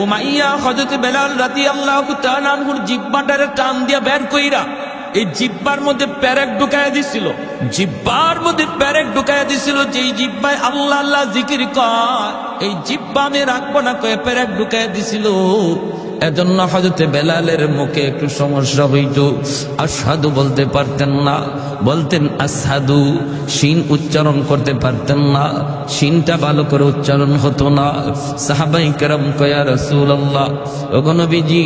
Umayya হযরত বেলাল রাদিয়াল্লাহু তাআলা আনহুর জিহ্বাটারে টান দিয়া বের কইরা এই জিহ্বার মধ্যে পেরেক ঢুকায়া দিছিল, জিহ্বার মধ্যে পেরেক ঢুকায়া দিছিল। যেই জিহ্বায় আল্লাহ আল্লাহ জিকির কয় এই জিহ্বা আমি রাখবো না কয়ে পেরেক ঢুকায়া দিছিল। এজন্য হযরত বেলালের মুখে একটু সমস্যা হইতো, আশহাদু বলতে পারতেন না, বলতেন আসহাদু, শিন উচ্চারণ করতে পারতেন না, শিনটা ভালো করে উচ্চারণ হতো না। সাহাবায়ে কেরাম কয় ইয়া রাসূলুল্লাহ, ওগো নবীজি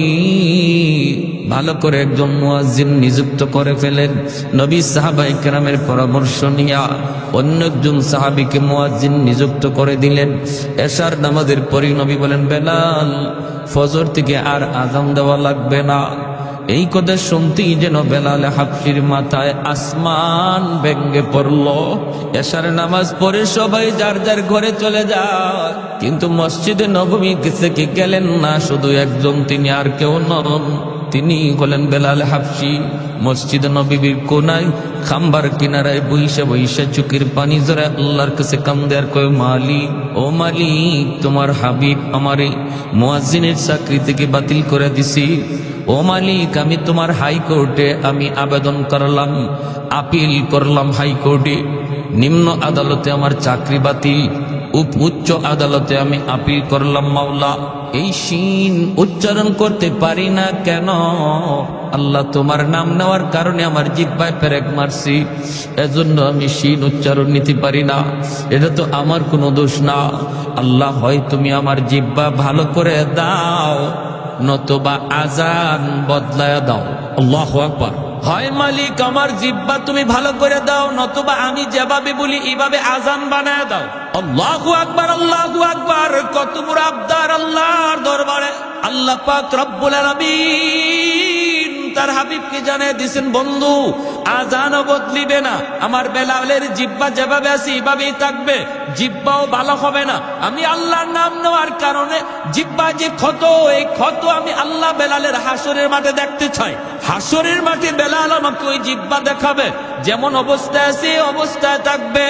ভালো করে একজন মুয়াজ্জিন নিযুক্ত করে ফেলেন। নবী সাহাবায়ে কেরামের পরামর্শ নিয়া অন্য একজন সাহাবীকে মুয়াজ্জিন নিযুক্ত করে দিলেন। এশার নামাজের পরই নবী বলেন, বেলাল ফজর থেকে আর আযান দেওয়া লাগবে না। এই কথা শুনতেই যেন বেলাল হাবশির মাথায় আসমান ভেঙে পড়ল। এশার নামাজ পড়ে সবাই যার যার ঘরে চলে যায়, কিন্তু মসজিদে নববী থেকে গেলেন না শুধু একজন, তিনি আর কেউ নন, তিনি হলেন বেলাল হাবশি। মসজিদ নববীর কোনায় খাম্বার কিনারায় বইসা বইসা চোখের পানি জড়ে আল্লাহর কাছে কান্দে আর কয়, মালিক ও মালিক, তোমার হাবিব আমারে মুয়াজ্জিনের চাকরি থেকে বাতিল করে দিছি। ও মালিক, আমি তোমার হাইকোর্টে আমি আবেদন করলাম, আপিল করলাম হাইকোর্টে, নিম্ন আদালতে আমার চাকরি বাতিল, উচ্চ আদালতে আমি আপিল করলাম। মাওলা, এই শিন উচ্চারণ করতে পারি না কেন? আল্লাহ, তোমার নাম নেওয়ার কারণে আমার জিহ্বায় পেরেক মারছি, এজন্য আমি শিন উচ্চারণ নিতে পারি না। এটা তো আমার কোনো দোষ না। আল্লাহ, হয় তুমি আমার জিহ্বা ভালো করে দাও, নতুবা আজান বদলায়া দাও। আল্লাহু আকবার। হয় মালিক আমার জিহ্বা তুমি ভালো করে দাও, নতুবা আমি যেভাবে বলি এইভাবে আজান বানায় দাও। আল্লাহু আকবার, আল্লাহু আকবার। কত বড় আবদার আল্লাহর দরবারে। আল্লাহ পাক রব্বুল আলামিন তার হাবিবকে জানিয়ে দিয়েছেন, বন্ধু আজানও বদলিবে না, আমার বেলালের জিহ্বা যেভাবে আছে এইভাবেই থাকবে, জিহ্বাও ভালো হবে না। আমি আল্লাহর নাম নেওয়ার কারণে জিহ্বা যে ক্ষত, এই ক্ষত আমি আল্লাহ বেলালের হাসরের মাঠে দেখতে চাই। হাসরের মাঠে বেলাল আমাকে ওই জিহ্বা দেখাবে, যেমন অবস্থায় আছে অবস্থায় থাকবে,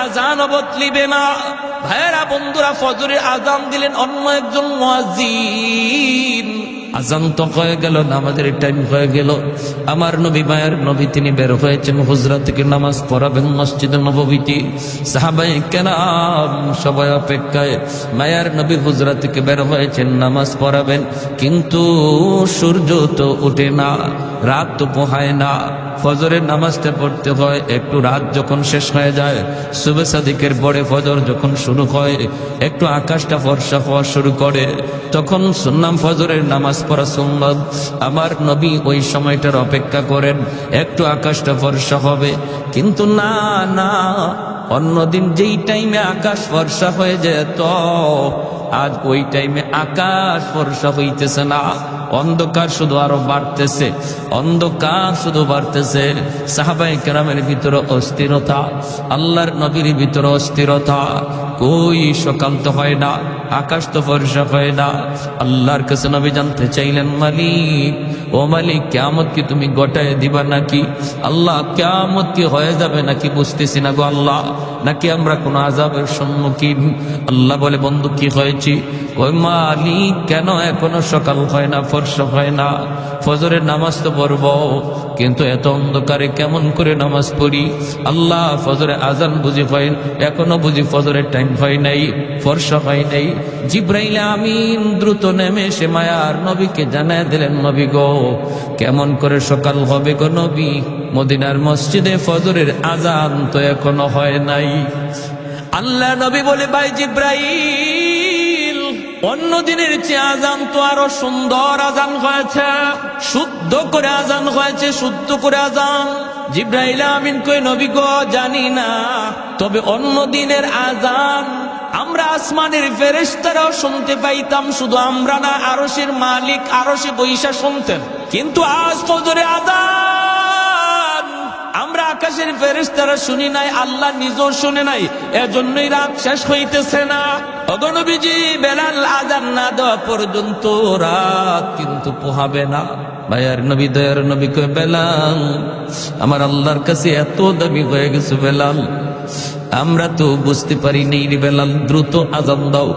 আজান বদলিবে না। ভাইয়েরা বন্ধুরা, ফজরের আজান দিলেন অন্য একজন মুয়াজ্জিন। আজান তো হয়ে গেল, নামাজের টাইম হয়ে গেল। আমার নবী মায়ের নবী তিনি বের হয়েছেন হুজরা থেকে নামাজ পড়াবেন মসজিদে নববীতে। সাহাবায়ে কেরাম সবাই অপেক্ষায়, মায়ের নবী হুজরা থেকে বের হয়েছেন নামাজ পড়াবেন, কিন্তু সূর্য তো ওঠে না, রাত তো পোহায় না। ফজরের নামাজটা পড়তে হয়, একটু রাত যখন শেষ হয়ে যায়, সুবহ সাদিকের পরে ফজর যখন শুরু হয়, একটু আকাশটা ফর্সা হওয়া শুরু করে, তখন সুন্নাম ফজরের নামাজ পড়া সুন্নাত। আমার নবী ওই সময়টার অপেক্ষা করেন, একটু আকাশটা ফর্সা হবে। কিন্তু না না, অন্যদিন যেই টাইমে আকাশ ফর্সা হয়ে যেত, আজ ওই টাইমে আকাশ ফর্সা হইতেছে না, অন্ধকার শুধু আরো বাড়তেছে, অন্ধকার শুধু বাড়তেছে। সাহাবায়ে কেরামের ভিতরে অস্থিরতা, আল্লাহর নবীর ভিতরে অস্থিরতা। কই সকাল তো হয় না, আকাশ তো ফর্সা হয় না। আল্লাহর কাছে নবী জানতে চাইলেন, মালিক ও মালিক, কিয়ামত কি তুমি গোটায় দিবা নাকি? আল্লাহ, কিয়ামত কি হয়ে যাবে নাকি বুঝতেছি না গো আল্লাহ, নাকি আমরা কোনো আযাবের সম্মুখীন? আল্লাহ বলে, বন্ধু কি হয়েছে? ওই মালিক, কেন এখনো সকাল হয় না, ফর্সা হয় না? ফজরের নামাজ তো পড়ব, কিন্তু এত অন্ধকারে কেমন করে নামাজ পড়ি? আল্লাহ, ফজরে আজান বুঝি হয়, এখনো বুঝি ফজরের টাইম হয় নাই, ফর্সা হয় নাই। জিব্রাইল আমিন দ্রুত নেমে এসে মায়ার নবীকে জানায় দিলেন, নবী গো, কেমন করে সকাল হবে গো নবী? মদিনার মসজিদে ফজরের আজান তো এখনো হয় নাই। আল্লাহ নবী বলে, ভাই জিব্রাইল, অন্য দিনের চেয়ে আজান তো আরো সুন্দর আজান হয়েছে, শুদ্ধ করে আজান হয়েছে, শুদ্ধ করে আজান। জিব্রাইল আমিন কই, নবী গো জানি না, তবে অন্য দিনের আজান আমরা আসমানের ফেরেশতারাও শুনতে পাইতাম, শুধু আমরা না, আরশের মালিক আরশে বইসা শুনতেন। কিন্তু আজ ফজরে আজান আমরা আকাশের ফেরেশতারা শুনি নাই, আল্লাহ নিজেও শুনে নাই, এজন্যই রাত শেষ হইতেছে না। ওগো নবীজি, বেলাল আজান না দেওয়া পর্যন্ত রাত কিন্তু পোহাবে না। ভাইয়ার নবী, দয়ার নবী কয়, বেলাল, আমার আল্লাহর কাছে এত দাবি হয়ে গেছে বেলাল, আমরা তো বুঝতে পারি নেই রে বেলাল, দ্রুত আজান দাও।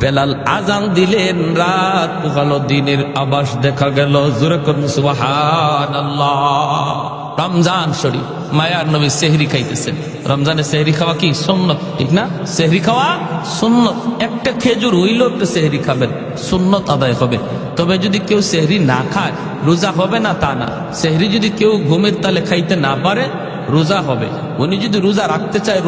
বেলাল আজান দিলেন, রাত পোহালো, দিনের আবাস দেখা গেল। জোরে করুন সুবহানাল্লাহ। রমজান শরীফ, মায়ার নবী সেহরি খাইতেছেন। রমজানে সেহরি খাওয়া কি সুন্নত, ঠিক না? সেহরি খাওয়া সুন্নত। একটা খেজুর হইলেও একটা সেহরি খাবেন, সুন্নত আদায় হবে। তবে যদি কেউ সেহরি না খায় রোজা হবে না তা না। সেহরি যদি কেউ ঘুমের তালে খাইতে না পারে রোজা হবে। উনি যদি রোজা রাখতে চায়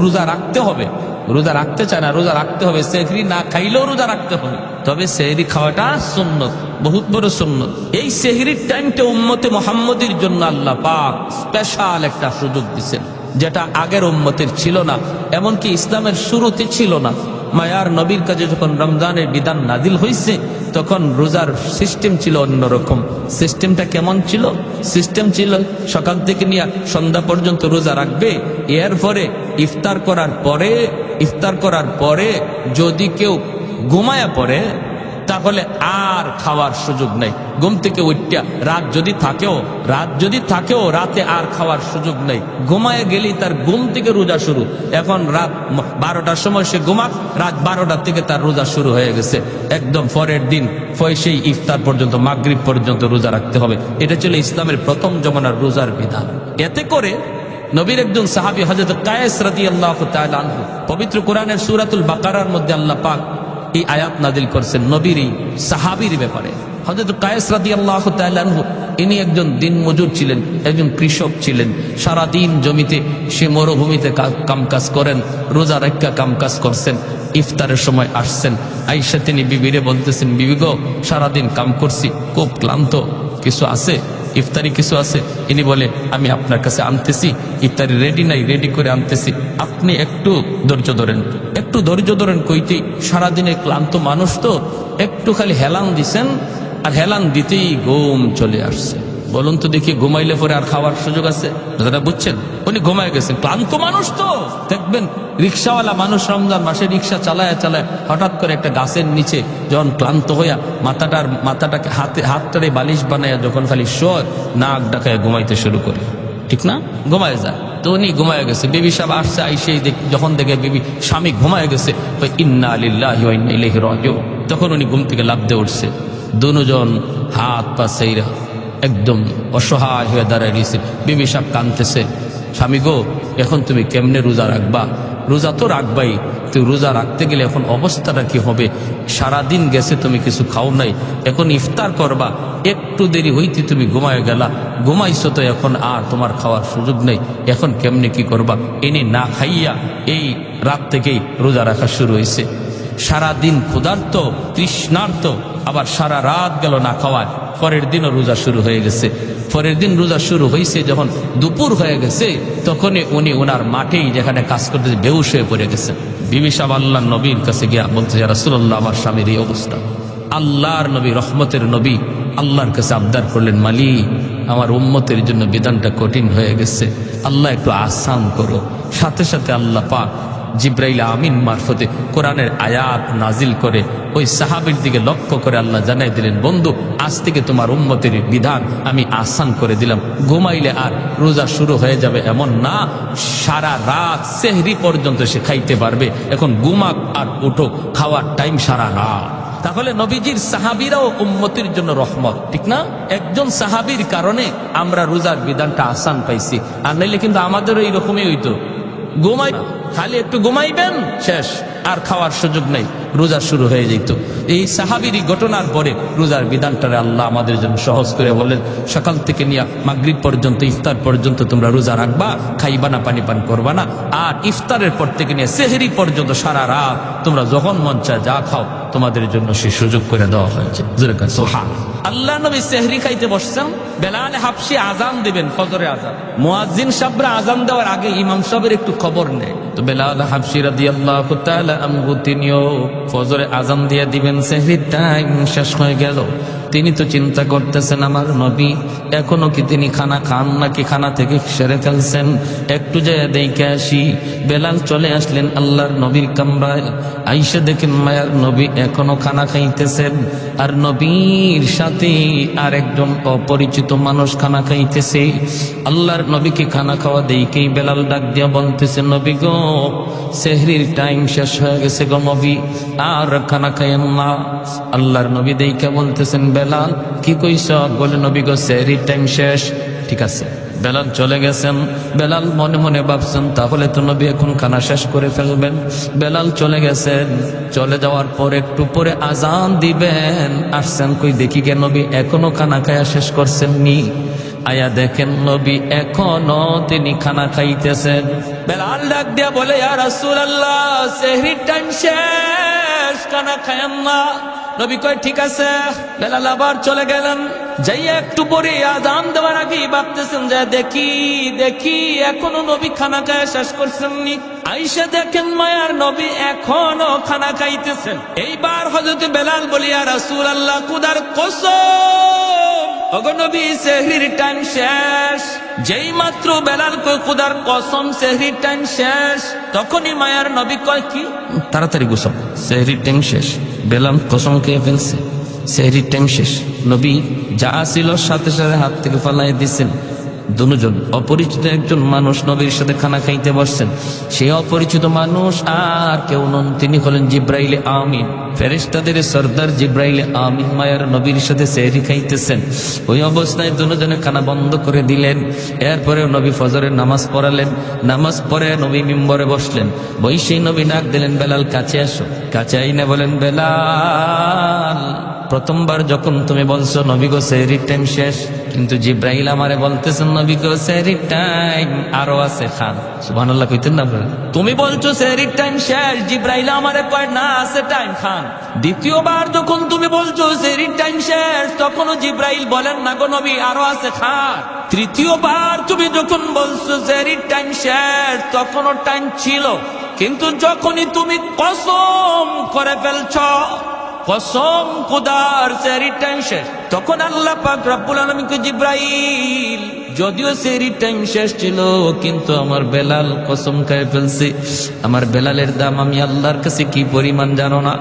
রোজা রাখতে হবে, রোজা রাখতে চায় না রোজা রাখতে হবে। সেহরি না খাইলেও রোজা রাখতে হবে, তবে সেহরি খাওয়াটা সুন্নত, বহুত বড় সুন্নত। এই সেহরির টাইমটা উম্মতে মুহাম্মদীর জন্য আল্লাহ পাক স্পেশাল একটা সুযোগ দিচ্ছেন, যেটা আগের উম্মতের ছিল না, এমনকি ইসলামের শুরুতে ছিল না। মায়ার নবীর কাছে যখন রমজানের বিধান নাজিল হয়েছে তখন রোজার সিস্টেম ছিল অন্যরকম। সিস্টেমটা কেমন ছিল? সিস্টেম ছিল সকাল থেকে নিয়ে সন্ধ্যা পর্যন্ত রোজা রাখবে, এরপরে ইফতার করার পরে যদি কেউ ঘুমায়া পড়ে তাহলে আর খাওয়ার সুযোগ নেই। ঘুম থেকে উঠা রাত যদি থাকেও রাতে আর খাওয়ার সুযোগ নেই। ঘুমায় গেলেই তার ঘুম থেকে রোজা শুরু। এখন রাত 12টার সময় সে ঘুমাক, রাত 12টার থেকে তার রোজা শুরু হয়ে গেছে। একদম পরের দিন সেই ইফতার পর্যন্ত, মাগরিব পর্যন্ত রোজা রাখতে হবে। এটা ছিল ইসলামের প্রথম জমানার রোজার বিধান। এতে করে নবীর একজন সাহাবী হযরত কায়েস রাদিয়াল্লাহু তাআলা আনহু, পবিত্র কোরআনের সূরাতুল বাকারার মধ্যে আল্লাহ পাক এই আয়াত নাজিল করছেন নবীর এই সাহাবীর ব্যাপারে। হযরত কায়েস রাদিয়াল্লাহু তাআলা আনহু ইনি একজন দিনমজুর ছিলেন, একজন কৃষক ছিলেন। সারা দিন জমিতে সে মরুভূমিতে কামকাজ করেন, রোজা রাখা কামকাজ করছেন। ইফতারের সময় আসছেন, আয়েশা তিনি বিবিরে বলতেছেন, বিবি গো, সারাদিন কাম করছি, খুব ক্লান্ত, কিছু আছে ইফতারি কিছু আছে? ইনি বলে, আমি আপনার কাছে আনতেছি, ইফতারি রেডি নাই, রেডি করে আনতেছি, আপনি একটু ধৈর্য ধরেন। কইতেই সারাদিনের ক্লান্ত মানুষ তো একটু খালি হেলান দিছেন, আর হেলান দিতেই ঘুম চলে আসছে। বলুন তো দেখি, ঘুমাইলে পরে আর খাওয়ার সুযোগ আছে? দাদা বুঝছেন, উনি ঘুমায় গেছেন, ক্লান্ত মানুষ তো। দেখবেন রিক্সাওয়ালা মানুষ রমজান মাসে রিক্সা চালায় হঠাৎ করে একটা গাছের নিচে যখন ক্লান্ত হইয়া মাথাটাকে হাতটারে বালিশ বানাইয়া যখন খালি শোয়, নাক ডাকায় ঘুমাইতে শুরু করে, ঠিক না? ঘুমায় যায়। তো উনি ঘুমায় গেছে। বিবি সাহেব আসছে, আইসেই যখন দেখে বিবি স্বামী ঘুমায় গেছে, ইন্না লিল্লাহি ওয়া ইন্না ইলাইহি রাজিউন, তখন উনি ঘুম থেকে লাফ দিয়ে উঠছে। দুজন হাত পা সেইরা একদম অসহায় হয়ে দাঁড়ায় রয়েছে। বিবি সাহেব কাঁদতেছে, স্বামী গো, এখন তুমি কেমনে রোজা রাখবা? রোজা তো রাখবাই, তুই রোজা রাখতে গেলে এখন অবস্থাটা কি হবে? সারাদিন গেছে, তুমি কিছু খাও নাই, এখন ইফতার করবা, একটু দেরি হইতে তুমি ঘুমায় গেলা, ঘুমাইছো তো, এখন আর তোমার খাওয়ার সুযোগ নেই, এখন কেমনে কি করবা? এনে না খাইয়া এই রাত থেকেই রোজা রাখা শুরু হয়েছে। সারাদিন ক্ষুধার্ত তৃষ্ণার্ত, আবার সারা রাত গেল না খাওয়ায়। পরের দিনও রোজা শুরু হয়ে গেছে। পরের দিন রোজা শুরু হয়েছে, যখন দুপুর হয়ে গেছে তখনই উনি ওনার মাঠেই যেখানে কাজ করতেছে বেহুশ হয়ে পড়ে গেছে। বিবি সাহেব আল্লাহর নবীর কাছে গিয়া বলছে, ইয়া রাসূলুল্লাহ, আমার স্বামীর এই অবস্থা। আল্লাহর নবী, রহমতের নবী, আল্লাহর কাছে আবদার করলেন, মালিক, আমার উম্মতের জন্য বিধানটা কঠিন হয়ে গেছে, আল্লাহ একটু আসান করো। সাথে সাথে আল্লাহ পাক জিব্রাইল আমিন মারফতে কোরআনের আয়াত নাজিল করে ওই সাহাবীর দিকে লক্ষ্য করে আল্লাহ জানাই দিলেন, বন্ধু, আজ থেকে তোমার উম্মতের বিধান আমি আসান করে দিলাম। ঘুমাইলে আর রোজা শুরু হয়ে যাবে এমন না, সারা রাত সেহরি পর্যন্ত সে খাইতে পারবে। এখন ঘুমাক আর উঠো, খাওয়ার টাইম সারা রাত। তাহলে নবীজির সাহাবীরাও উম্মতের জন্য রহমত, ঠিক না? একজন সাহাবীর কারণে আমরা রোজার বিধানটা আসান পাইছি, আর নাইলে কিন্তু আমাদেরও এইরকমই হইতো। ঘুমাই, খালি একটু ঘুমাইবেন, শেষ, আর খাওয়ার সুযোগ নেই, রোজা শুরু হয়ে যেত। এই সাহাবীর ঘটনার পরে রোজার বিধানটারে আল্লাহ আমাদের জন্য সহজ করে বলেন, সকাল থেকে নিয়ে মাগরিব পর্যন্ত, ইফতার পর্যন্ত তোমরা রোজা রাখবা, খাইবা না, পানি পান করবা না। আর ইফতারের পর থেকে নিয়ে সেহরি পর্যন্ত সারা রাত তোমরা যখন মন চায় যা খাও, তোমাদের জন্য সে সুযোগ করে দেওয়া হয়েছে। আল্লাহ নবী সেহরি খাইতে বসছেন, বেলাল হাবশি আজান দিবেন, ফজরে আজান। মুয়াজ্জিন সাহেবরা আজান দেওয়ার আগে ইমাম সাহেবের একটু খবর নেয়। তো বেলাল হাবশি রাদিয়াল্লাহু তাআলা আনহু তিনিও ফজরে আজান দিয়ে দিবেন, সেহরির টাইম শেষ হয়ে গেল। তিনি তো চিন্তা করতেছেন, আমার নবী এখনো কি তিনি খানা খান নাকি খানা থেকে সেরে ফেলছেন, একটু যায় দেখে আসি। বেলাল চলে আসলেন আল্লাহর নবীর কামরায়। আইসা দেখেন মায়ার নবী এখনো খানা খাইতেছেন, আর নবীর সাথে আর একজন অপরিচিত মানুষ খানা খাইতেছে। আল্লাহর নবীকে খানা খাওয়া দেখেই বেলাল ডাক দিয়া বলতেছে, নবী গো, সেহরির টাইম শেষ হয়ে গেছে গো নবী, আর খানা খাইয়েন না। আল্লাহর নবী দেইখা বলতেছেন, বেলাল কি কইছ? বলে, নবী গো সেহরির টাইম শেষ। ঠিক আছে, বেলাল চলে গেছেন। বেলাল মনে মনে ভাবছেন, তাহলে তো নবী এখন খানা শেষ করে ফেলবেন। বেলাল চলে গেছেন। চলে যাওয়ার পর একটু পরে আজান দিবেন, আসছেন কই দেখি গে নবী এখনো খানা খায়া শেষ করছেন নি। আয়া দেখেন নবী এখনো তিনি খানা খাইতেছেন। বেলাল ডাক দিয়া বলে, ইয়া রাসূলুল্লাহ সেহরির টাইম শেষ, খানা খায়েন না। নবী কয় ঠিক আছে। বেলাল আবার চলে গেলেন। যাইয়া একটু পরে আজান দেওয়ার আগেই ভাবতেছেন যে দেখি দেখি এখনো নবী খানা খায়া শেষ করছেন নি। আইসা দেখেন মায়ার নবী এখনো খানা খাইতেছেন। এইবার হযরত বেলাল বলি, ইয়া রাসূলুল্লাহ খোদার কসম, ওগো নবী সেহরির টাইম শেষ। যেই মাত্র বেলাল কয় খোদার কসম সেহরির টাইম শেষ, তখনই মায়ার নবী কয় কি, তাড়াতাড়ি গোসল, সেহরির টাইম শেষ। বেলাল কসম খেয়ে ফেলছে, সেহরির টাইম শেষ। নবী যা ছিল সাথে সাথে হাত থেকে ফালাই দিচ্ছেন। দুজন অপরিচিত একজন মানুষ নবীর সাথে খানা খাইতে বসছেন। সেই অপরিচিত মানুষ আর কেউ নন, তিনি হলেন জিব্রাইল আমিন, ফেরেশতাদের সর্দার জিব্রাইল আমিন। মায়ার নবীর সাথে সেহরি খাইতেছেন। ওই অবস্থায় দুজনে খানা বন্ধ করে দিলেন। এরপরে নবী ফজরের নামাজ পড়ালেন। নামাজ পড়ে নবী মিম্বরে বসলেন। বৈশী নবী ডাক দিলেন, বেলাল কাছে আসো। কাছে আইনা বলেন, বেলাল প্রথমবার যখন তুমি বলছো নবী গো সেহরির টাইম শেষ, কিন্তু জিব্রাইল আমারে বলতেছেন নবী গো সেহরির টাইম আরো আছে, খান। সুবহানাল্লাহ কইতেন না? তুমি বলছো সেহরির টাইম শেষ, জিব্রাইল আমারে কয় না আছে টাইম, খান। দ্বিতীয়বার যখন তুমি বলছো সেহরির টাইম শেষ, তখনও জিব্রাইল বলেন না গো নবী আরো আছে, খান। তৃতীয়বার তুমি যখন বলছো সেহরির টাইম শেষ, তখনও টাইম ছিল, কিন্তু যখনই তুমি কসম করে ফেলছ, কসম খোদার সেহরির টাইম শেষ, তখন আল্লাহ পাক রব্বুল আলামিন কে, জিব্রাইল যদিও সেহরির টাইম শেষ ছিল, কিন্তু আমার বেলাল কসম খায় ফেলছে। আমার বেলালের দাম আমি আল্লাহর কাছে কি পরিমাণ জানো না?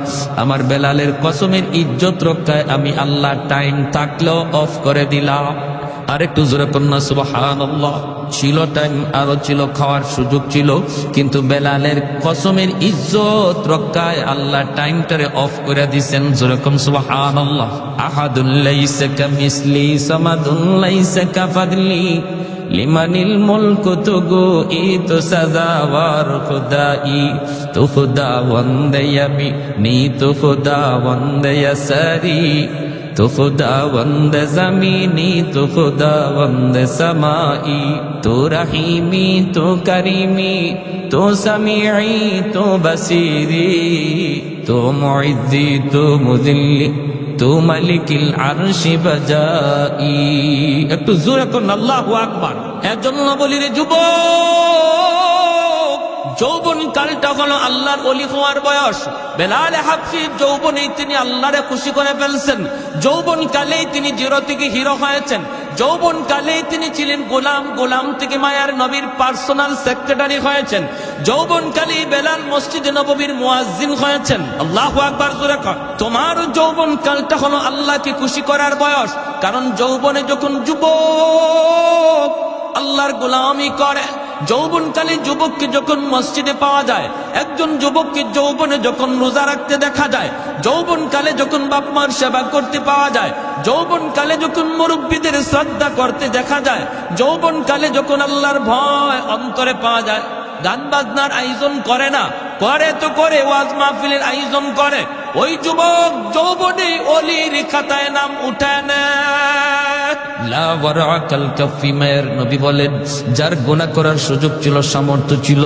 আমার বেলালের কসমের ইজ্জত রক্ষায় আমি আল্লাহ টাইম থাকলেও অফ করে দিলাম। আরেকটু জোরে পড়না সুবহানাল্লাহ। ছিল টাইম, আরো ছিল, খাওয়ার সুযোগ ছিল, কিন্তু বেলালের কসমের ইজ্জত রক্ষায় আল্লাহ টাইমটারে অফ করে দিয়েছেন। যেরকম সুবহানাল্লাহ। আহাদুল লাইসা কামিসলি সামাদুল লাইসা কাফাদলি লিমানিল মুলকু তুগু ইতু সাজাওয়ার খুদাই তু খুদা ওয়ান্দেয়ামি নি তু খুদা ওয়ান্দেয়াসারি তো খুদা বন্দ জমিনি তো খুদা বন্দ সমাই তো রহিমি তো করিমি তো সমিঈ তো বসিরি তো মুইজ্জি তো মুযিল্লি তো মালিকিল আরশি বাজাই। একটু জোরে করুন আল্লাহু আকবার। এজন্য বলি রে যুবক, যৌবন কালটা হলো আল্লাহর ওলি হওয়ার বয়স। বেলাল হাবশী যৌবনেই তিনি আল্লাহরে খুশি করে ফেলছেন। যৌবন কালেই তিনি জিরো থেকে হিরো হয়েছেন। যৌবন কালেই তিনি ছিলেন গোলাম, গোলাম থেকে মায়ার নবীর পার্সোনাল সেক্রেটারি হয়েছেন। যৌবন কালেই বেলাল মসজিদে নববীর মুয়াজ্জিন হয়েছেন। আল্লাহু আকবার জোরে কর। তোমার যৌবন কালটা হলো আল্লাহকে খুশি করার বয়স। কারণ যৌবনে যখন যুবক আল্লাহর গোলামি করে, যৌবনকালে যুবককে যখন মসজিদে পাওয়া যায়, একজন যুবককে যৌবনে যখন রোজা রাখতে দেখা যায়, যৌবনকালে যখন বাপ মার সেবা করতে পাওয়া যায়, যৌবনকালে যখন মুরব্বীদের শ্রদ্ধা করতে দেখা যায়, যৌবনকালে যখন আল্লাহর ভয় অন্তরে পাওয়া যায়, গান বাজনার আয়োজন করে না, করে তো করে ওয়াজ মাহফিলের আয়োজন করে, ওই যুবক যৌবনে ওলির খাতায় নাম উঠায় না। লা ওয়ারাকাল কাফি, মায়ের নবী বলেন যার গুনাহ করার সুযোগ ছিল, সামর্থ্য ছিল,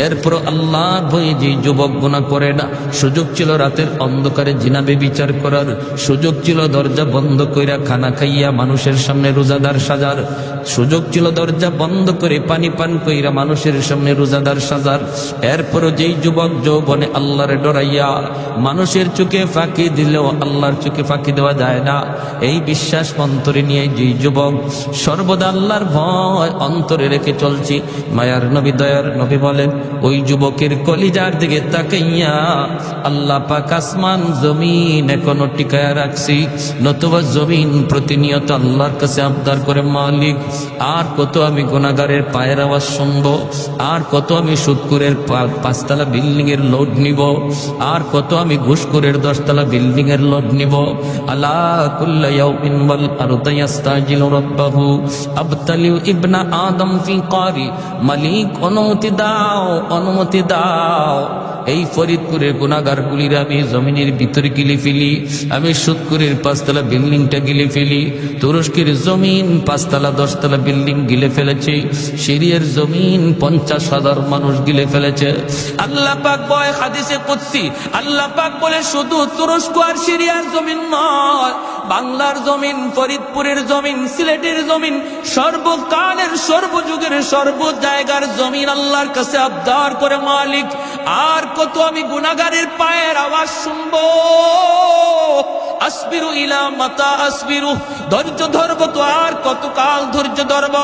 এরপর আল্লাহর ভয়ে যে যুবক গুনাহ করে না, সুযোগ ছিল রাতের অন্ধকারে জিনা ব্যভিচার করার, সুযোগ ছিল দরজা বন্ধ কইরা খানা খাইয়া মানুষের সামনে রোজাদার সাজার, সুযোগ ছিল দরজা বন্ধ করে পানি পান কইরা মানুষের সামনে রোজাদার সাজার, এরপরও যেই যুবক যৌবনে আল্লাহরে ডরাইয়া মানুষের চোখে ফাঁকি দিলেও আল্লাহর চোখে ফাঁকি দেওয়া যায় না, এই বিশ্বাস অন্তরে নিয়ে যেই যুবক সর্বদা আল্লাহর ভয় অন্তরে রেখে চলছি। মায়ার নবী দয়ার নবী বলেন, ওই যুবকের কলিজার দিকে তাকাইয়া আল্লাহ পাক আসমান জমিন এখনো টিকায়া রাখছি, নতুবা জমিন প্রতিনিয়ত আল্লাহর কাছে আবদার করে, মালিক আর কত আমি গুনাহগারের পায়ের আওয়াজ শুনবো, আর কত আমি সুদখোরের 5তলা বিল্ডিং এর লোড নিব, আর কত আমি ঘুষখোরের 10তলা বিল্ডিং এর লোড নিব। আলা কুল্লা ইয়াউমিন ওয়াল আরদু ইস্তাজিলু রাব্বাহু আবতালিউ ইবনা আদম ফি কারি। মালিক অনুমতি দাও, অনুমতি দাও, এই ফরিদপুরের গুনাহগারগুলির আমি জমিনের ভিতরে গিলে ফেলি, আমি সুদখোরের 5তলা বিল্ডিংটা গিলে ফেলি। তুরস্কের জমিন 5তলা 10তলা বিল্ডিং গিলে ফেলেছে, সিরিয়ার জমিন 50,000 মানুষ গিলে ফেলেছে। আল্লাহ পাক বলে হাদিসে কুদসি, আল্লাহ পাক বলে শুধু তুরস্ক আর সিরিয়ার জমিন নয়, বাংলার জমিন, ফরিদপুরের জমিন, সিলেটের জমিন, সর্বকালের সর্বযুগের সর্ব জায়গার জমিন আল্লাহর কাছে আবদার করে, মালিক আর কত আমি গুনাহগারের পায়ের আওয়াজ শুনবো। আসবিরু ইলা মাতা আসবিরু, ধৈর্য ধরব তো আর কতকাল ধৈর্য ধরব।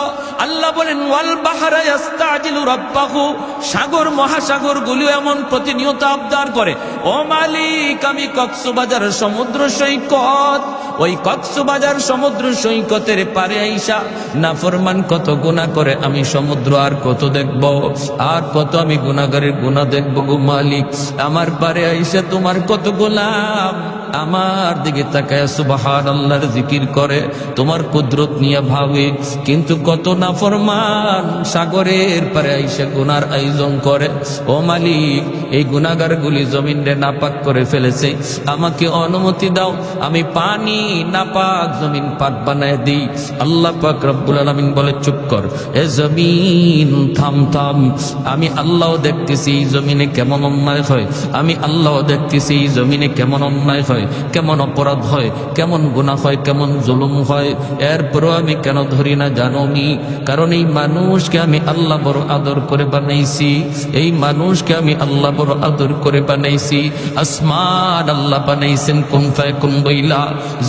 আল্লাহ বলেন ওয়াল বাহরা ইস্তাজিলু রাব্বাহু, সাগর মহাসাগর গুলো এমন প্রতিনিয়ত আবদার করে, ও মালিক আমি কক্সবাজার সমুদ্র সৈকত, ওই কক্সবাজার সমুদ্র সৈকতের পারে আইসা নাফরমান কত গুনাহ করে, আমি সমুদ্র আর কত দেখব, আর কত আমি গুনাহগারের গুনাহ দেখব গো মালিক। আমার পারে আইসা তোমার কত গোলাম আমার দিকে তাকায় সুবহানাল্লাহর জিকির করে, তোমার কুদরত নিয়ে ভাবে, কিন্তু কত নাফরমান সাগরের পারে আইসা গুনার আয়োজন করে। ও মালিক এই গুনাহগারগুলি জমিনরে নাপাক করে ফেলেছে, আমাকে অনুমতি দাও আমি পানি নাপাক জমিন পাক বানায় দিই। আল্লাহ পাক রব্বুল আলামিন বলে, চুপ কর এ জমিন, থাম থাম, আমি আল্লাহ দেখতেছি এই জমিনে কেমন অন্যায় হয়, আমি আল্লাহ দেখতেছি এই জমিনে কেমন অন্যায় হয়, কেমন অপরাধ হয়, কেমন গুনাহ হয়, কেমন জুলুম হয়। এরপরও আমি কেন ধরি না জানো নি? কারণ এই মানুষকে আমি আল্লাহ বড় আদর করে বানাইছি, এই মানুষকে আমি আল্লাহ বড় আদর করে বানাইছি। আসমান আল্লাহ বানাইছেন কুন ফায়াকুন বইলা,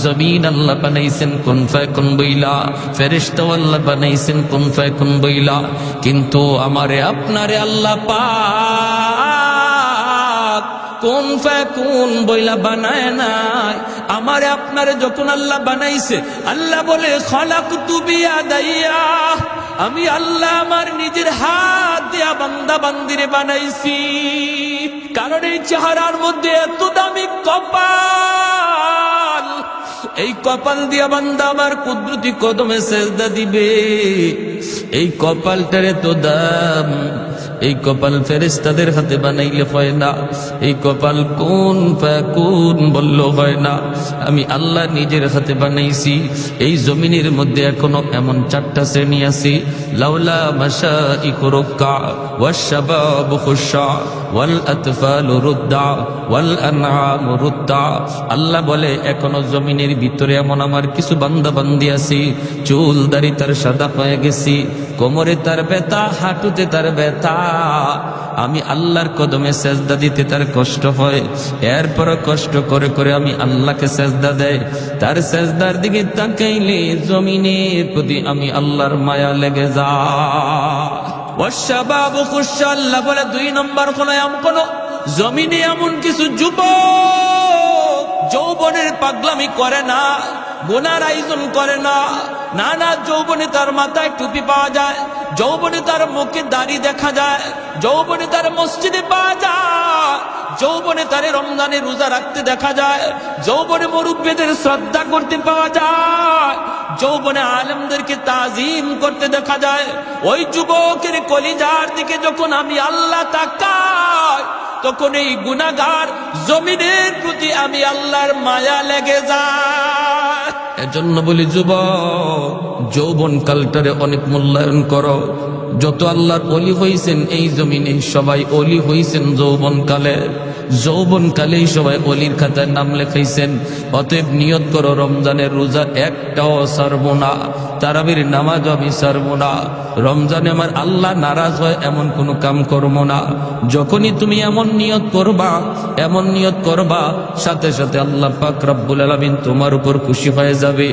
জমিন আল্লাহ বানাইছেন কুন ফায়াকুন বইলা, ফেরেশতা আল্লাহ বানাইছেন কুন ফায়াকুন বইলা, কিন্তু আমারে আপনারে আল্লাহ পাক কুন ফায়াকুন বইলা বানায় নাই। আমারে আপনারে যখন আল্লাহ বানাইছে, আল্লাহ বলে খালাকতু বিয়াদাইয়া, আমি আল্লাহ আমার নিজের হাত দিয়া বান্দা বান্দিরে বানাইছি। কারণ এই চেহারার মধ্যে এত দামি কপাল, এই কপাল দিয়া বান্দা আমার কুদরতি কদমে সেজদা দিবে। এই কপালটার এত দাম, এই কপাল ফেরেশতাদের হাতে বানাইলে হয় না, এই কপাল কুন ফায়াকুন বললেও হয় না, আমি আল্লাহ নিজের হাতে বানাইছি। এই জমিনের মধ্যে এখনো এমন 4টা শ্রেণী আছে, লাউলা মাশাইখু রুক্কা ওয়াশ শাবাবু খুশা ওয়াল আতফালু রুদ্দা ওয়াল আনআমু রুদ্দা। আল্লাহ বলে এখনো জমিনের ভিতরে এমন আমার কিছু বান্দা বান্দি আছে, চুল দাড়ি তার সাদা হয়ে গেছে, কোমরে তার ব্যথা, হাঁটুতে তার ব্যথা, আমি আল্লাহর কদমে সেজদা দিতে তার কষ্ট হয়, এরপর কষ্ট করে করে আমি আল্লাহকে সেজদা দেয়। তার সেজদার দিকে তাকাইলে জমিনের প্রতি আমি আল্লাহর মায়া লেগে যায়। ওয়াশাবাবু খুশা, আল্লাহ বলে 2 নম্বর কোন জমিনে এমন কিছু যুবক যৌবনের পাগলামি করে না, গুনার আয়োজন করে না, নানা যৌবনে তার মাথায় টুপি পাওয়া যায়, যৌবনে তার মুখে দাড়ি দেখা যায়, যৌবনে তার মসজিদে পাওয়া যায়, যৌবনে তার রমজানে রোজা রাখতে দেখা যায়, যৌবনে মুরব্বিদের শ্রদ্ধা করতে পাওয়া যায়, যৌবনে আলেমদেরকে তাজিম করতে দেখা যায়। ওই যুবকের কলিজার দিকে যখন আমি আল্লাহ তাকাই, তখন এই গুনাহগার জমিনের প্রতি আমি আল্লাহর মায়া লেগে যায়। এজন্য বলি যুবক, যৌবন কালটারে অনেক মূল্যায়ন করো। যত আল্লাহর ওলি হইছেন এই জমিনে সবাই ওলি হইছেন যৌবন কালে, যৌবন কালেই সবাই ওলির খাতায় নাম লেখাইছেন। অতএব নিয়ত করো রমজানের রোজা একটাও ছাড়বো না, তারাবির নামাজ আমি ছাড়বো না, রমজানে আমার আল্লাহ নারাজ হয় এমন কোনো কাম করবো না। যখনই তুমি এমন নিয়ত করবা সাথে সাথে আল্লাহ পাক রব্বুল আলামিন তোমার উপর খুশি হয়ে যাবে।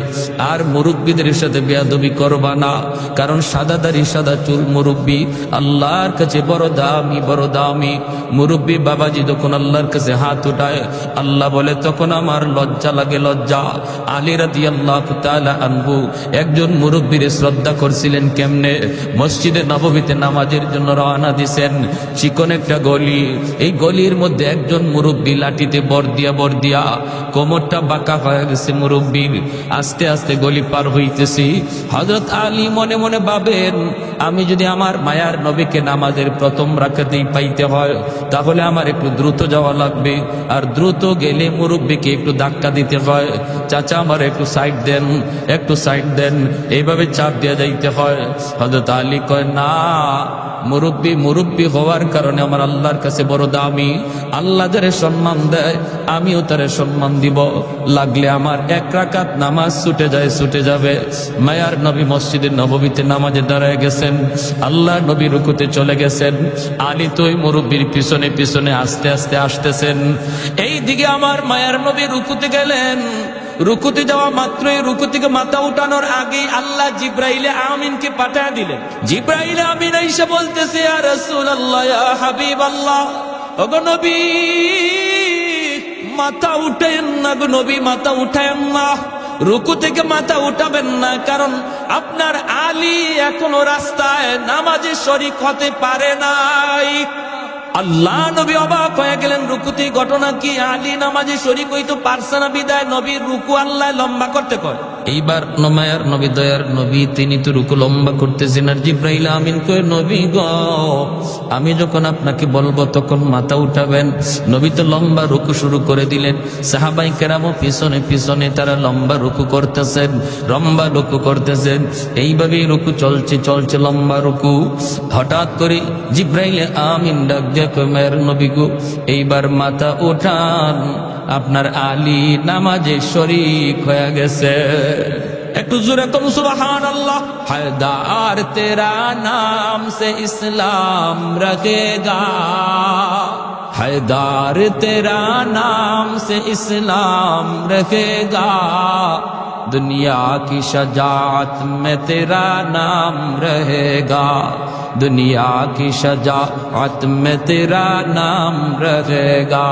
আর মুরব্বীদের সাথে বেয়াদবি করবা না, কারণ সাদা দাড়ি সাদা চুল মুরব্বী আল্লাহর কাছে বড় দামি। মুরব্বী বাবাজি যখন আল্লাহর কাছে হাত উঠায় আল্লাহ বলে তখন আমার লজ্জা লাগে। আলী রাদিয়াল্লাহু তাআলা আনহু একজন মুরব্বীর শ্রদ্ধা করছিলেন কেমনে? মসজিদে নববীতে নামাজের জন্য রওনা দিয়েছেন, চিকন একটা গলি, এই গলির মধ্যে একজন মুরব্বী লাঠিতে বর দিয়া কোমরটা বাঁকা হয়ে গেছে মুরব্বীর। আস্তে আস্তে গলি পার হইতেছি, হযরত আলী মনে মনে ভাবেন আমি যদি আমার মায়ার নবীকে নামাজের প্রথম রাকাতেই পাইতে হয় তাহলে আমার একটু দ্রুত যাওয়া লাগবে, আর দ্রুত গেলে মুরব্বীকে একটু ধাক্কা দিতে হয়, চাচা আমার একটু সাইড দেন, এইভাবে চাপ দিয়ে যাইতে হয়। হযরত আলী কয় না, মুরব্বী হওয়ার কারণে আমার আল্লাহর কাছে বড় দামি। আল্লাহ যারে সম্মান দেয় আমিও তারে সম্মান দিব, লাগলে আমার এক রাকাত নামাজ ছুটে যাবে। মায়ার নবী মসজিদের নববীতে নামাজে দাঁড়ায় গেছেন, আল্লাহ নবী রুকুতে চলে গেছেন, আলী তো ওই মুরব্বীর পিছনে আস্তে আস্তে আসতেছেন। এই দিকে আমার মায়ার নবী রুকুতে গেলেন, রুকুতে যাওয়া মাত্রই রুকু থেকে মাথা উঠানোর আগেই আল্লাহ জিব্রাইলে আমিনকে পাঠিয়ে দিলেন। জিব্রাইলে আমিন এসে বলতেছে ইয়া রাসূলুল্লাহ, ইয়া হাবিবাল্লাহ, ওগো নবী মাথা উঠায়েন না গো নবী, মাথা উঠায়েন না, রুকু থেকে মাথা উঠাবেন না, কারণ আপনার আলী এখনো রাস্তায় নামাজে শরীক হতে পারে নাই। আল্লাহ নবী অবাক হয়ে গেলেন, রুকুতে ঘটনা কি? আলী নামাজে শরীক হইতো পারছে না বিদায় নবীর রুকু আল্লাহ লম্বা করতে কয়। এইবার মায়ার নবী দয়ার নবী তিনি তো রুকু লম্বা করতেছেন, আর জিব্রাইল আমিন কয় নবী গো আমি যখন আপনাকে বলবো তখন মাথা উঠাবেন। নবী তো লম্বা রুকু শুরু করে দিলেন, সাহাবায়ে কেরামও পিছনে তারা লম্বা রুকু করতেছেন। এইভাবেই রুকু চলছে লম্বা রুকু। হঠাৎ করে জিব্রাইল আমিন ডাক দিয়ে কয় মায়ের নবী গো এইবার মাথা উঠান, আপনার আলী নামাজে শরীক হয়ে গেছে। একটু জোরে কম সুবহানাল্লাহ। হায়দার তেরা নাম সে ইসলাম রখেগা, हैदार तेरा नाम से इस्लाम रखेगा, दुनिया की शजाअत में तेरा नाम रहेगा, दुनिया की शजाअत में तेरा नाम रहेगा,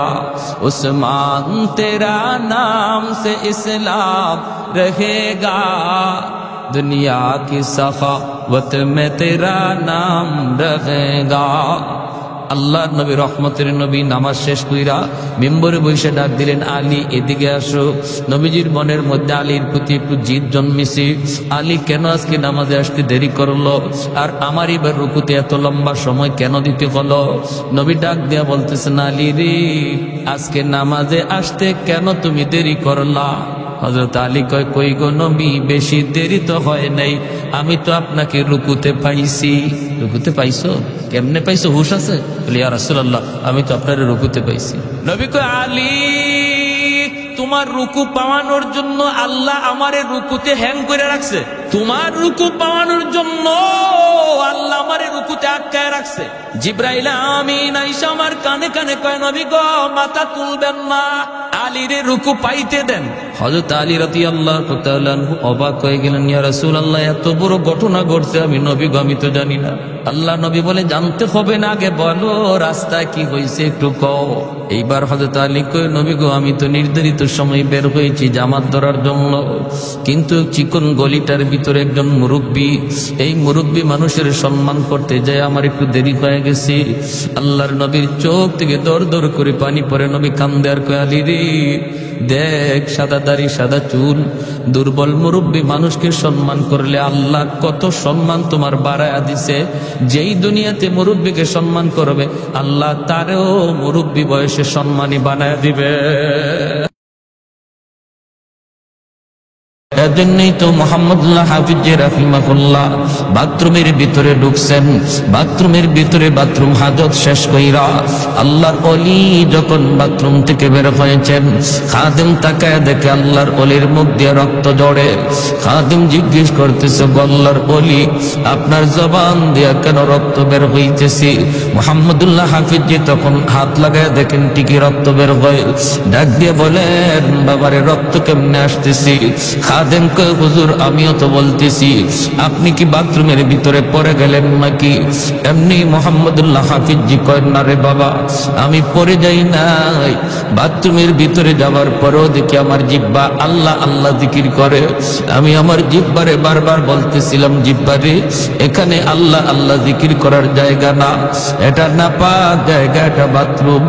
उस्मान तेरा नाम से इस्लाम रहेगा, दुनिया की सखावत में तेरा नाम रहेगा। আল্লাহ নবী রহমতের নবী নামাজ শেষ কইরা মিম্বরে বসে ডাক দিলেন, আলী এদিকে আসো। নবীজির মনের মধ্যে আলীর প্রতি একটু জিদ জন্মেছে, আলী কেন আজকে নামাজে আসতে দেরি করলো, আর আমার এবার রুকুতে এত লম্বা সময় কেন দিতে হলো। নবী ডাক দিয়া বলতেছেন, আলী রে আজকে নামাজে আসতে কেন তুমি দেরি করলা? হযরত আলী কয়, কই গো নবী বেশি দেরি তো হয় নাই, আমি তো আপনাকে রুকুতে পাইছি। রুকুতে পাইছো? কেমনে পাইছো, হুশ আছে? বলি ইয়া রাসূলুল্লাহ আমি তো আপনার রুকুতে পাইছি। নবী কয়, আলী তোমার রুকু পাওয়ানোর জন্য আল্লাহ আমারে রুকুতে হ্যাং করে রাখছে, তোমার রুকু পাওয়ানোর জন্য আল্লাহ আমারে রুকুতে আটকায় রাখছে। জিব্রাইল আমিন আইসা আমার কানে কানে কয়, নবী গো মাথা তুলবেন না, আলীরে রুকু পাইতে দেন। হযরত আলী রাদিয়াল্লাহু তাআলা আনহু অবাক হয়ে গেলেন, ইয়া রাসূলুল্লাহ এত বড় ঘটনা ঘটছে আমি নবী গো আমি তো জানি না। আল্লাহ নবী বলে, জানতে হবে না, আগে বলো রাস্তায় কি হয়েছে একটু কও। এইবার হযরত আলী কয়, নবী গো আমি তো নির্ধারিত সময় বের হয়েছি জামাত ধরার জন্য, কিন্তু চিকন গলিটার ভিতরে একজন মুরব্বী, এই মুরব্বী মানুষের সম্মান করতে যায় আমার একটু দেরি হয়ে গেছে। আল্লাহর নবীর চোখ থেকে দর দর করে পানি পড়ে, নবী কান্দে আর কয়, আলী রে দেখ সাদা দাড়ি সাদা চুল, দুর্বল মুরব্বী মানুষকে সম্মান করলে আল্লাহ কত সম্মান তোমার বাড়ায়া দিছে। যেই দুনিয়াতে মুরব্বীকে সম্মান করবে আল্লাহ তারেও মুরব্বী বয়সে সম্মানী বানায় দিবে। এজন্যই তো মুহাম্মদুল্লাহ হাফিজ রাহিমাহুল্লাহ বাথরুমের ভিতরে ঢুকছেন, বাথরুমের ভিতরে বাথরুম হাজত শেষ কইরা আল্লাহর ওলি যখন বাথরুম থেকে বের হয়েছেন, খাদেম তাকায় দেখে আল্লাহর ওলির মুখ দিয়ে রক্ত ঝরে। খাদেম জিজ্ঞেস করতেছে, আল্লাহর ওলি আপনার জবান দিয়া কেন রক্ত বের হইতেছে? মুহাম্মদুল্লাহ হাফিজ তখন হাত লাগায় দেখেন ঠিকই রক্ত বের হয়। ডাক দিয়ে বলেন, বাবারে রক্ত কেমনে আসতেছি? খাদেম কয়, হুজুর আমিও তো বলতেছি, আপনি কি বাথরুমের ভিতরে পড়ে গেলেন নাকি? এমনি মুহাম্মদুল্লাহ হাফিজ কয়, না রে বাবা, আমি পড়ে যাই নাই। বাথরুমের ভিতরে যাওয়ার পরেও দেখি আমার জিহ্বা আল্লাহ আল্লাহ জিকির করে। আমি আমার জিহ্বারে বারবার বলতেছিলাম, জিহ্বারে এখানে আল্লাহ আল্লাহ জিকির করার জায়গা না, এটা নাপাক জায়গা, এটা বাথরুম,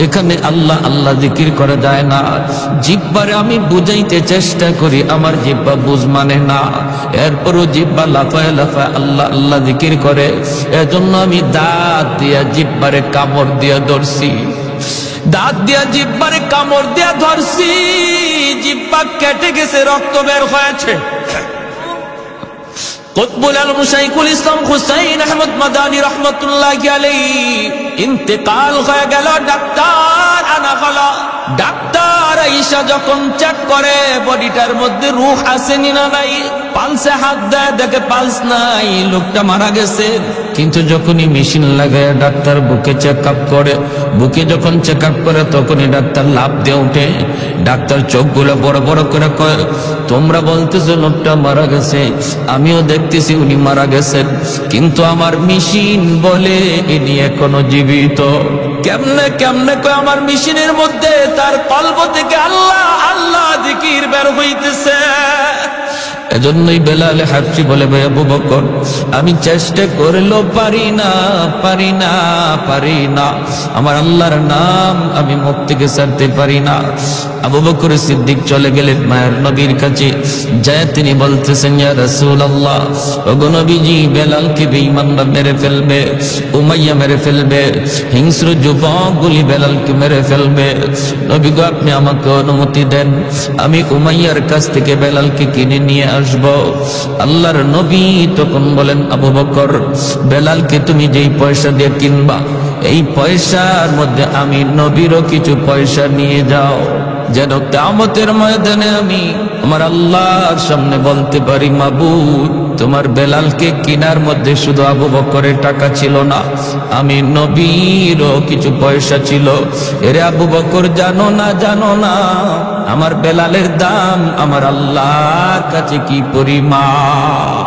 এখানে আল্লাহ আল্লাহ জিকির করা যায় না। জিহ্বারে আমি বুঝাইতে চেষ্টা করি, আমার জিহ্বা বুঝ মানে না, এরপরও জিহ্বা লাফায় লাফায় আল্লাহ আল্লাহ জিকির করে। এজন্য আমি দাঁত দিয়া জিহ্বারে কামড় দিয়া ধরছি, দাঁত দিয়া জিহ্বারে কামড় দিয়া ধরছি, জিহ্বা কেটে গেছে, রক্ত বের হয়েছে। কুতবুল আলম শাইখুল ইসলাম হুসাইন আহমদ মাদানী রহমতুল্লাহি আলাইহি ইন্তেকাল হয়ে গেল। ডাক্তার আনা হলো, ডাক্তার আইসা যখন চেক করে বডিটার মধ্যে রূহ আসেনি না নাই, পালসে হাত দেয়, দেখে পালস নাই, লোকটা মারা গেছে। কিন্তু যখনই মেশিন লাগায় ডাক্তার বুকে চেক আপ করে, বুকে যখন চেক আপ করে তখনই ডাক্তার লাফ দিয়ে উঠে। ডাক্তার চোখগুলো বড় বড় করে কয়, তোমরা বলতেছো লোকটা মারা গেছে, আমিও দেখতেছি উনি মারা গেছেন, কিন্তু আমার মেশিন বলে ইনি এখনো জীবিত। কেমনে কেমনে কয়, আমার মেশিনের মধ্যে তার কলব থেকে আল্লাহ আল্লাহ জিকির বের হইতেছে। এজন্যই বেলাল হাফসি বলে, ভাই আবু বকর আমি চেষ্টা করলেও পারি না, পারি না, পারি না, আমার আল্লাহর নাম আমি মুখ থেকে ছাড়তে পারি না। আবু বকর সিদ্দিক চলে গেলেন মায়ের নবীর কাছে, যায় তিনি বলতেছেন, ইয়া রাসূলুল্লাহ, ওগো নবীজি বেলালকে বেঈমানরা মেরে ফেলবে, উমাইয়া মেরে ফেলবে, হিংস্র যুবকগুলি বেলালকে মেরে ফেলবে। নবী গো আপনি আমাকে অনুমতি দেন, আমি উমাইয়ার কাছ থেকে বেলালকে কিনে নিয়ে আসবো। আল্লাহর নবী তখন বলেন, আবু বকর বেলালকে তুমি যেই পয়সা দিয়ে কিনবা, এই পয়সার মধ্যে আমি নবীরও কিছু পয়সা নিয়ে যাও, যেন কিয়ামতের ময়দানে আমি আমার আল্লাহর সামনে বলতে পারি, মাবুদ তোমার বেলালকে কিনার মধ্যে শুধু আবু বকরের টাকা ছিল না, আমি নবীরও কিছু পয়সা ছিল। এরে আবু বকর জানো না, জানো না আমার বেলালের দাম আমার আল্লাহর কাছে কি পরিমাণ।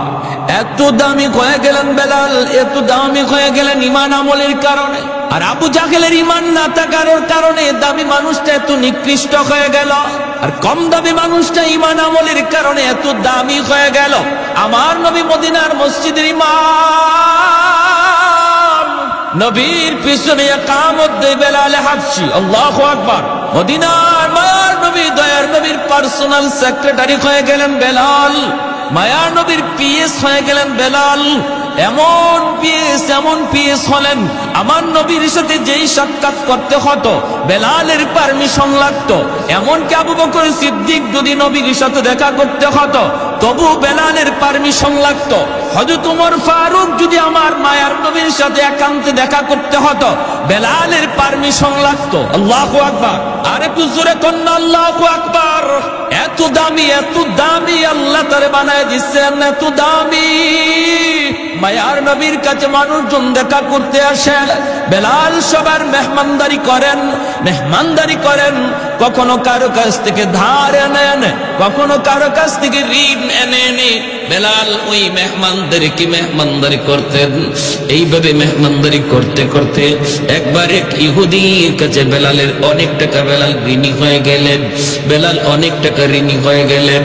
এত দামি হয়ে গেলেন বেলাল, এত দামি হয়ে গেলেন ইমান আমলের কারণে। আর আবু জাহেলের ইমান না থাকার কারণে দামি মানুষটা এত নিকৃষ্ট হয়ে গেল, আর কম দামি মানুষটা ইমান আমলের কারণে এত দামি হয়ে গেল। আমার নবী মদিনার মসজিদের ইমাম, নবীর পিছনে ইকামত দেয় বেলাল হাবশি, আল্লাহু আকবার। মদিনার মায়ার নবী, দয়ার নবীর পার্সোনাল সেক্রেটারি হয়ে গেলেন বেলাল, মায়ার নবীর পিএস হয়ে গেলেন বেলাল। এমন পিএস হলেন, আমার নবীর সাথে যেই সাক্ষাৎ করতে হতো বেলালের পারমিশন লাগতো। এমনকি আবু বকর সিদ্দিক যদি নবীর সাথে দেখা করতে হতো তবু বেলালের পারমিশন লাগতো। হযরত ওমর ফারুক যদি আমার মায়ার নবীর সাথে একান্তে দেখা করতে হতো বেলালের পারমিশন লাগতো। আল্লাহু আকবার, আর একটু জোরে কন্যা আল্লাহু আকবার। এত দামি, এত দামি আল্লাহ তারে বানায় দিচ্ছেন, এত দামি। মায়ার নবীর কাছে মানুষজন দেখা করতে আসেন, বেলাল সবার মেহমানদারি করেন, মেহমানদারি করেন। কখনো কারো কাছ থেকে ধার নেন, কখনো কারো কাছ থেকে ঋণ এনে বেলাল ওই মেহমানদারিকে মেহমানদারি করতেন। এইভাবে মেহমানদারি করতে করতে একবার এক ইহুদির কাছে বেলালের অনেক টাকা, বেলাল ঋণী হয়ে গেলেন, বেলাল অনেক টাকা ঋণী হয়ে গেলেন।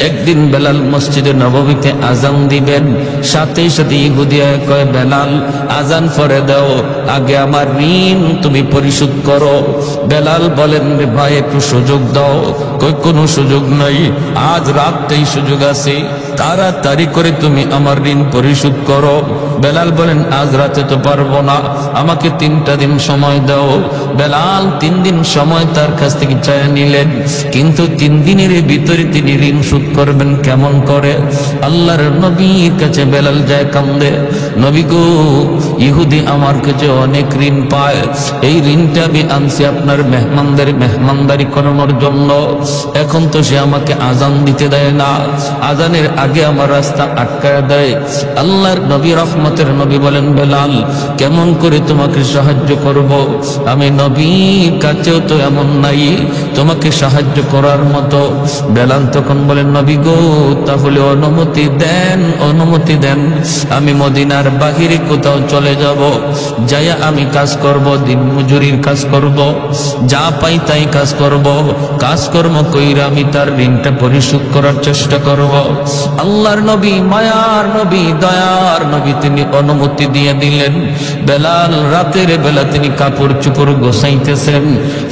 একদিন বেলাল মসজিদে নববীতে আজান দিবেন, সাথে সাথে ইহুদি কয়, বেলাল আজান পড়ে দাও, আগে আমার ঋণ তুমি পরিশোধ করো। বেলাল বলেন, রে ভাই ভাই একটু সুযোগ দাও। কই কোনো সুযোগ নাই, আজ রাতটাই সুযোগ আছে, তাড়াতাড়ি করে তুমি আমার ঋণ পরিশোধ করো। বেলাল বলেন আজ রাতে তো পারবো না, আমাকে 3টা দিন সময় দাও। বেলাল 3 দিন সময় তার কাছ থেকে চায় নিলেন, কিন্তু 3 দিনের ভিতরে তিনি ঋণ শোধ করবেন কেমন করে? আল্লাহর নবীর কাছে বেলাল যায় কান্দে, নবী গো, ইহুদি আমার কাছে অনেক ঋণ পায়, এই ঋণটা আমি আনছি আপনার মেহমানদের মেহমানদারি করানোর জন্য। এখন তো সে আমাকে আজান দিতে দেয় না, আজানের আগে আমার রাস্তা আটকায় দেয়। আল্লাহর নবী রহমতের নবী বলেন বেলাল কেমন করে তোমাকে সাহায্য করব? আমি নবীর কাছেও তো এমন নাই তোমাকে সাহায্য করার মতো। বেলাল তখন বলেন নবী গো, তাহলে অনুমতি দেন, অনুমতি দেন, আমি মদিনার বাহিরে কোথাও চলে যাব, যাইয়া আমি কাজ করব, দিন মজুরির কাজ করব, যা পাই তাই কাজ করব, কাজকর্ম কইরা আমি তার ঋণটা পরিশোধ করার চেষ্টা করব। আল্লাহর নবী, মায়ার নবী, দয়ার নবী, তিনি অনুমতি দিয়ে দিলেন। বেলাল রাতের বেলা তিনি কাপড় চোপড় গোছাইতেছেন,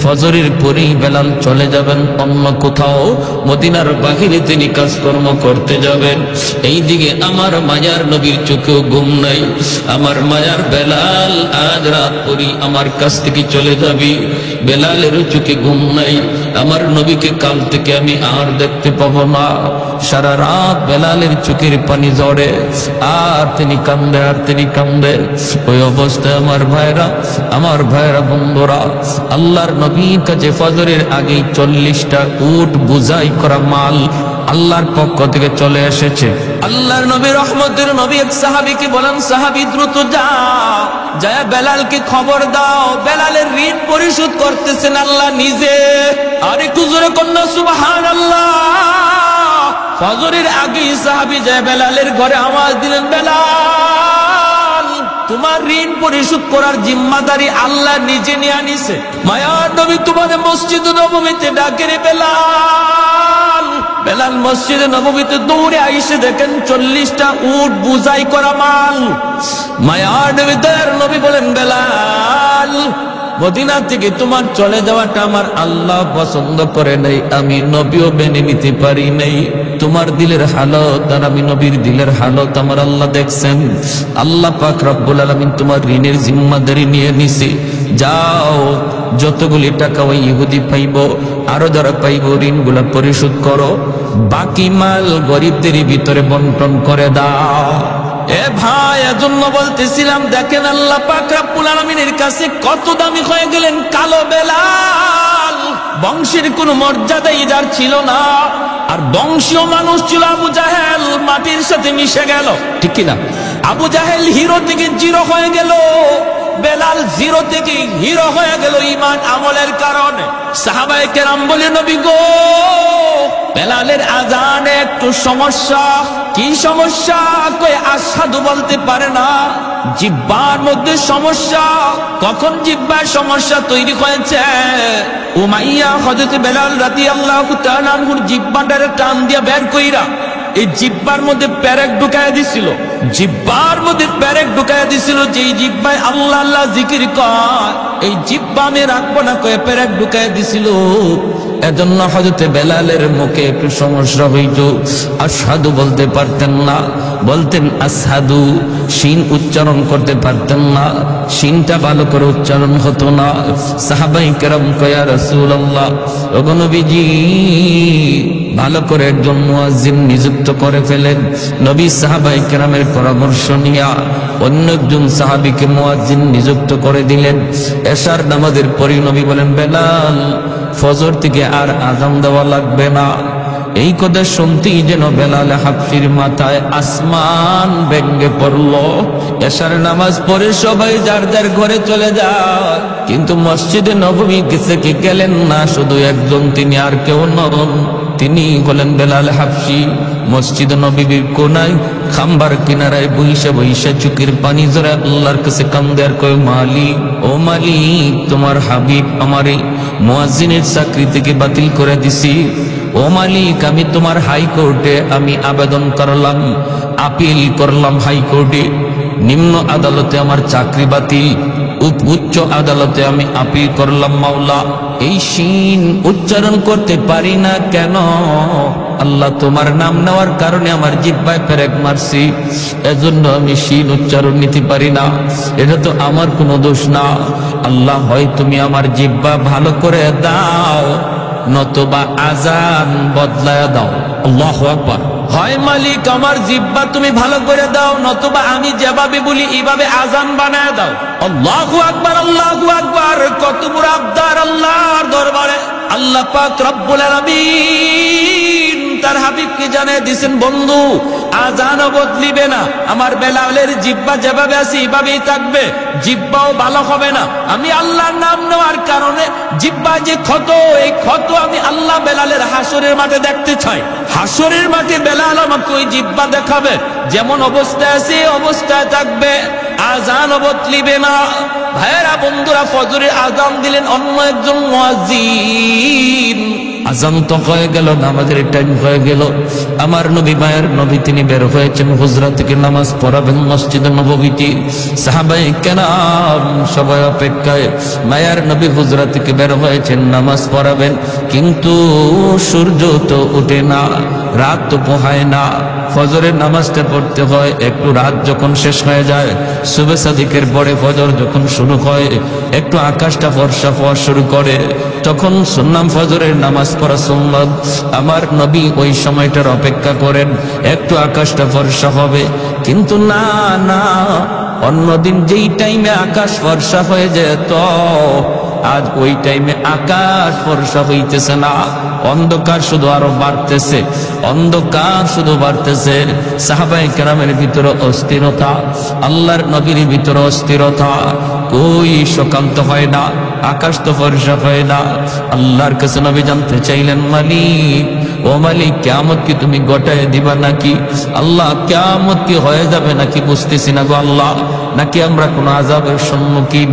ফজরের পরেই বেলাল চলে যাবেন অন্য কোথাও, মদিনার বাহিরে তিনি কাজকর্ম করতে যাবেন। এইদিকে আমার মায়ার নবীর চোখেও ঘুম নাই, আমার মায়ার বেলাল আজ রাত পরি আমার কাছ থেকে চলে যাবি, বেলালের চোখে ঘুম নাই, আমার নবীকে কাল থেকে আমি আর দেখতে পাবো না। সারা রাত বেলালের চোখের পানি ঝরে, আর তিনি কান্দে, আর তিনি কান্দে। ওই অবস্থায় আমার ভাইরা বন্ধুরা, আল্লাহর নবীর কাছে ফজরের আগে 40টা উট বুঝাই করা মাল আল্লাহর পক্ষ থেকে চলে এসেছে। আল্লাহর নবী রহমতের নবী এক সাহাবীকে বলেন, সাহাবী দ্রুত যাও, যায় বেলালকে খবর দাও, বেলালের ঋণ পরিশোধ করতেছেন আল্লাহ নিজে। আর একটু জোরে কন্যা সুবহানাল্লাহ। ফজরের আগে সাহাবী যায় বেলালের ঘরে আওয়াজ দিলেন, বেলাল তোমার ঋণ পরিশোধ করার জিম্মাদারি আল্লাহ নিজে নিয়ে আনিছে। মায়ার নবী তোমাদের মসজিদ নববীতে ডাকে রে বেলাল। বেলাল মসজিদে নববীতে দৌড়ে আইসে দেখেন 40টা উট বুঝাই করা মাল। মায়ার নবী, দয়ার নবী বলেন, বেলাল মদিনা থেকে তোমার চলে যাওয়াটা আমার আল্লাহ পছন্দ করে নাই, আমি নবীও মেনে নিতে পারি নাই। তোমার দিলের হালত আর আমি নবীর দিলের হালত আমার আল্লাহ দেখছেন। আল্লাহ পাক রব্বুল আলামিন তোমার ঋণের জিম্মাদারি নিয়ে নিছে। যাও, যতগুলি টাকা ওই ইহুদি পাইব, আরো যারা পাইব, ঋণগুলা পরিশোধ করো, বাকি মাল গরিবদের ভিতরে বন্টন করে দাও। এ ভাই, এজন্য বলতেছিলাম, দেখেন আল্লাহ পাক রব্বুল আলামিনের কাছে কত দামি হয়ে গেলেন কালো বেলাল। বংশের কোনো মর্যাদাই যার ছিল না, আর বংশীয় মানুষ ছিল আবু জাহেল, মাটির সাথে মিশে গেল, ঠিক কিনা? আবু জাহেল হিরো থেকে জিরো হয়ে গেল, বেলাল জিরো থেকে হিরো হয়ে গেল ঈমান আমলের কারণে। সাহাবায়ে কেরাম বলে, নবী গো, বেলালের আজানে একটু সমস্যা। কি সমস্যা? কই আশহাদু বলতে পারে না, জিহ্বার মধ্যে সমস্যা। কখন জিহ্বার সমস্যা তৈরি হয়েছে? উমাইয়া হযরত বেলাল রাদিয়াল্লাহু তাআলা আনহুর জিহ্বাটারে টান দিয়া বের কইরা এই জিহ্বার মধ্যে পেরেক ঢুকায় দিছিল, জিহ্বার মধ্যে পেরেক ঢুকায় দিছিল। যেই জিহ্বায় আল্লাহ আল্লাহ জিকির কয়, এই জিহ্বা আমি রাখবো না কয়ে পেরেক ঢুকায় দিছিল। এজন্য হযরত বেলালের মুখে একটু সমস্যা হইত, আশহাদু বলতে পারতেন না, বলতেন আসহাদু, শিন উচ্চারণ করতে পারতেন না, শিনটা ভালো করে উচ্চারণ হতো না। সাহাবায়ে কেরাম কয়, ইয়া রাসূলুল্লাহ, ওগো নবীজি, ভালো করে একজন মুয়াজ্জিন নিযুক্ত করে ফেলেন। নবী সাহাবায়ে কেরামের পরামর্শ নিয়া অন্য একজন সাহাবীকে মুয়াজ্জিন নিযুক্ত করে দিলেন। এশার নামাজের পরে নবী বলেন, বেলাল ফজর থেকে আর আযান দেওয়া লাগবে না। এই কথা শুনতেই যেন বেলাল হাবশির মাথায় আসমান ভেঙে পড়ল। এশার নামাজ পড়ে সবাই যার যার ঘরে চলে যায়, কিন্তু মসজিদে নববী থেকে গেলেন না শুধু একজন, তিনি আর কেউ নন, তিনি হলেন বেলাল হাবশি। মসজিদ নববীর কোনায় খাম্বার কিনারায় বইসা বইসা চোখের পানি জড়ে আল্লাহর কাছে কান্দে আর কয়, মালিক, ও মালিক, তোমার হাবিব আমারে মুয়াজ্জিনের চাকরি থেকে বাতিল করে দিছি। ও মালিক, আমি তোমার হাইকোর্টে আমি আবেদন করলাম, আপিল করলাম হাইকোর্টে, নিম্ন আদালতে আমার চাকরি বাতিল। ও উচ্চ আদালতে আমি আপিল করলাম, মাওলা এই শিন উচ্চারণ করতে পারি না কেন? আল্লাহ তোমার নাম নেওয়ার কারণে আমার জিহ্বায় পেরেক মারছি, এজন্য আমি শিন উচ্চারণ নিতে পারি না। এটা তো আমার কোনো দোষ না। আল্লাহ হয় তুমি আমার জিহ্বা ভালো করে দাও, নতুবা আজান বদলায় দাও। আল্লাহু আকবার। হয় মালিক আমার জিহ্বা তুমি ভালো করে দাও, নতুবা আমি যেভাবে বলি এইভাবে আজান বানায় দাও। আল্লাহু আকবার, আল্লাহু আকবার। কত বড় আবদার আল্লাহর দরবারে। আল্লাহ পাক রব্বুল আলামিন তার হাবিবকে জানিয়ে দিয়েছেন, বন্ধু আজানও বদলিবে না, আমার বেলালের জিহ্বা যেভাবে আছে এইভাবেই থাকবে, জিহ্বাও ভালো হবে না। আমি আল্লাহর নাম নেওয়ার কারণে জিহ্বা যে ক্ষত, এই ক্ষত আমি আল্লাহ বেলালের হাসরের মাঠে দেখতে চাই। হাসরের মাঠে বেলাল আমাকে ওই জিহ্বা দেখাবে, যেমন অবস্থায় আছে অবস্থায় থাকবে, আজানও বদলিবে না। ভাইয়েরা বন্ধুরা, ফজরের আজান দিলেন অন্য একজন মুয়াজ্জিন। আজান তো হয়ে গেল, নামাজের টাইম হয়ে গেল। আমার নবী, মায়ের নবী, তিনি বের হয়েছেন হুজরা থেকে নামাজ পড়াবেন মসজিদে নববীতে। সাহাবায়ে কেরাম সবাই অপেক্ষায়। মায়ের নবী হুজরা থেকে বের হয়েছেন নামাজ পড়াবেন, কিন্তু সূর্য তো ওঠে না, রাত তো পোহায় না। ফজরের নামাজটা পড়তে হয়, একটু রাত যখন শেষ হয়ে যায়, সুবহে সাদিকের পরে ফজর যখন শুরু হয়, একটু আকাশটা ফর্সা হওয়া শুরু করে, তখন সুন্নাত ফজরের নামাজ পড়া সুন্নাত। আমার নবী ওই সময়টার অপেক্ষা করেন, একটু আকাশটা ফর্সা হবে। কিন্তু না না, অন্যদিন যেই টাইমে আকাশ ফর্সা হয়ে যেত, আজ ওই টাইমে আকাশ ফর্সা হইতেছে না, অন্ধকার শুধু আরো বাড়তেছে, অন্ধকার শুধু বাড়তেছে। সাহাবায়ে কেরামের ভিতরে অস্থিরতা, আল্লাহর নবীর ভিতরে অস্থিরতা। কই সকাল তো হয় না, আকাশ তো ফর্সা হয় না। আল্লাহর কাছে নবী জানতে চাইলেন, মালিক ও মালিক, কিয়ামত কি তুমি ঘটায় দিবা নাকি? আল্লাহ, কিয়ামত কি হয়ে যাবে নাকি বুঝতেছি না গো আল্লাহ, নাকি আমরা কোন আযাবের সম্মুখীন?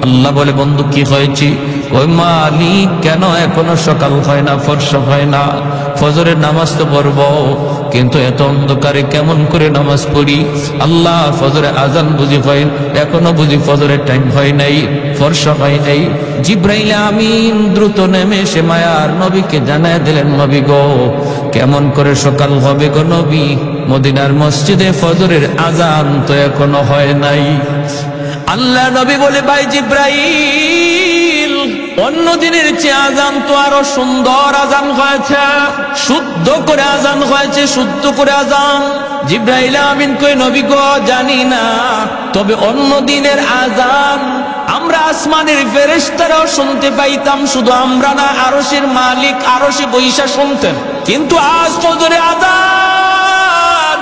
আল্লাহ বলে, বন্ধু কি হয়েছে? ওই মালিক, কেন এখনো সকাল হয় না, ফর্সা হয় না? ফজরের নামাজ তো পড়ব, কিন্তু এত অন্ধকারে কেমন করে নামাজ পড়ি? আল্লাহ, ফজরে আজান বুঝি হয়, এখনো বুঝি ফজরের টাইম হয় নাই, ফর্সা হয় নাই। জিব্রাইল আমিন দ্রুত নেমে এসে মায়ার নবীকে জানায় দিলেন, নবী গো, কেমন করে সকাল হবে গো নবী? মদিনার মসজিদে ফজরের আজান তো এখনো হয় নাই। আল্লাহ নবী বলে, ভাই জিব্রাইল, অন্য দিনের চেয়ে আজান তো আরো সুন্দর আজান হয়েছে, শুদ্ধ করে আজান হয়েছে, শুদ্ধ করে আজান। জিব্রাইল আমিন কই, নবী গো, জানি না, তবে অন্য দিনের আজান আমরা আসমানের ফেরেশতারাও শুনতে পাইতাম, শুধু আমরা না, আরশের মালিক আরশে বৈশা শুনতেন। কিন্তু আজ ফজরে আজান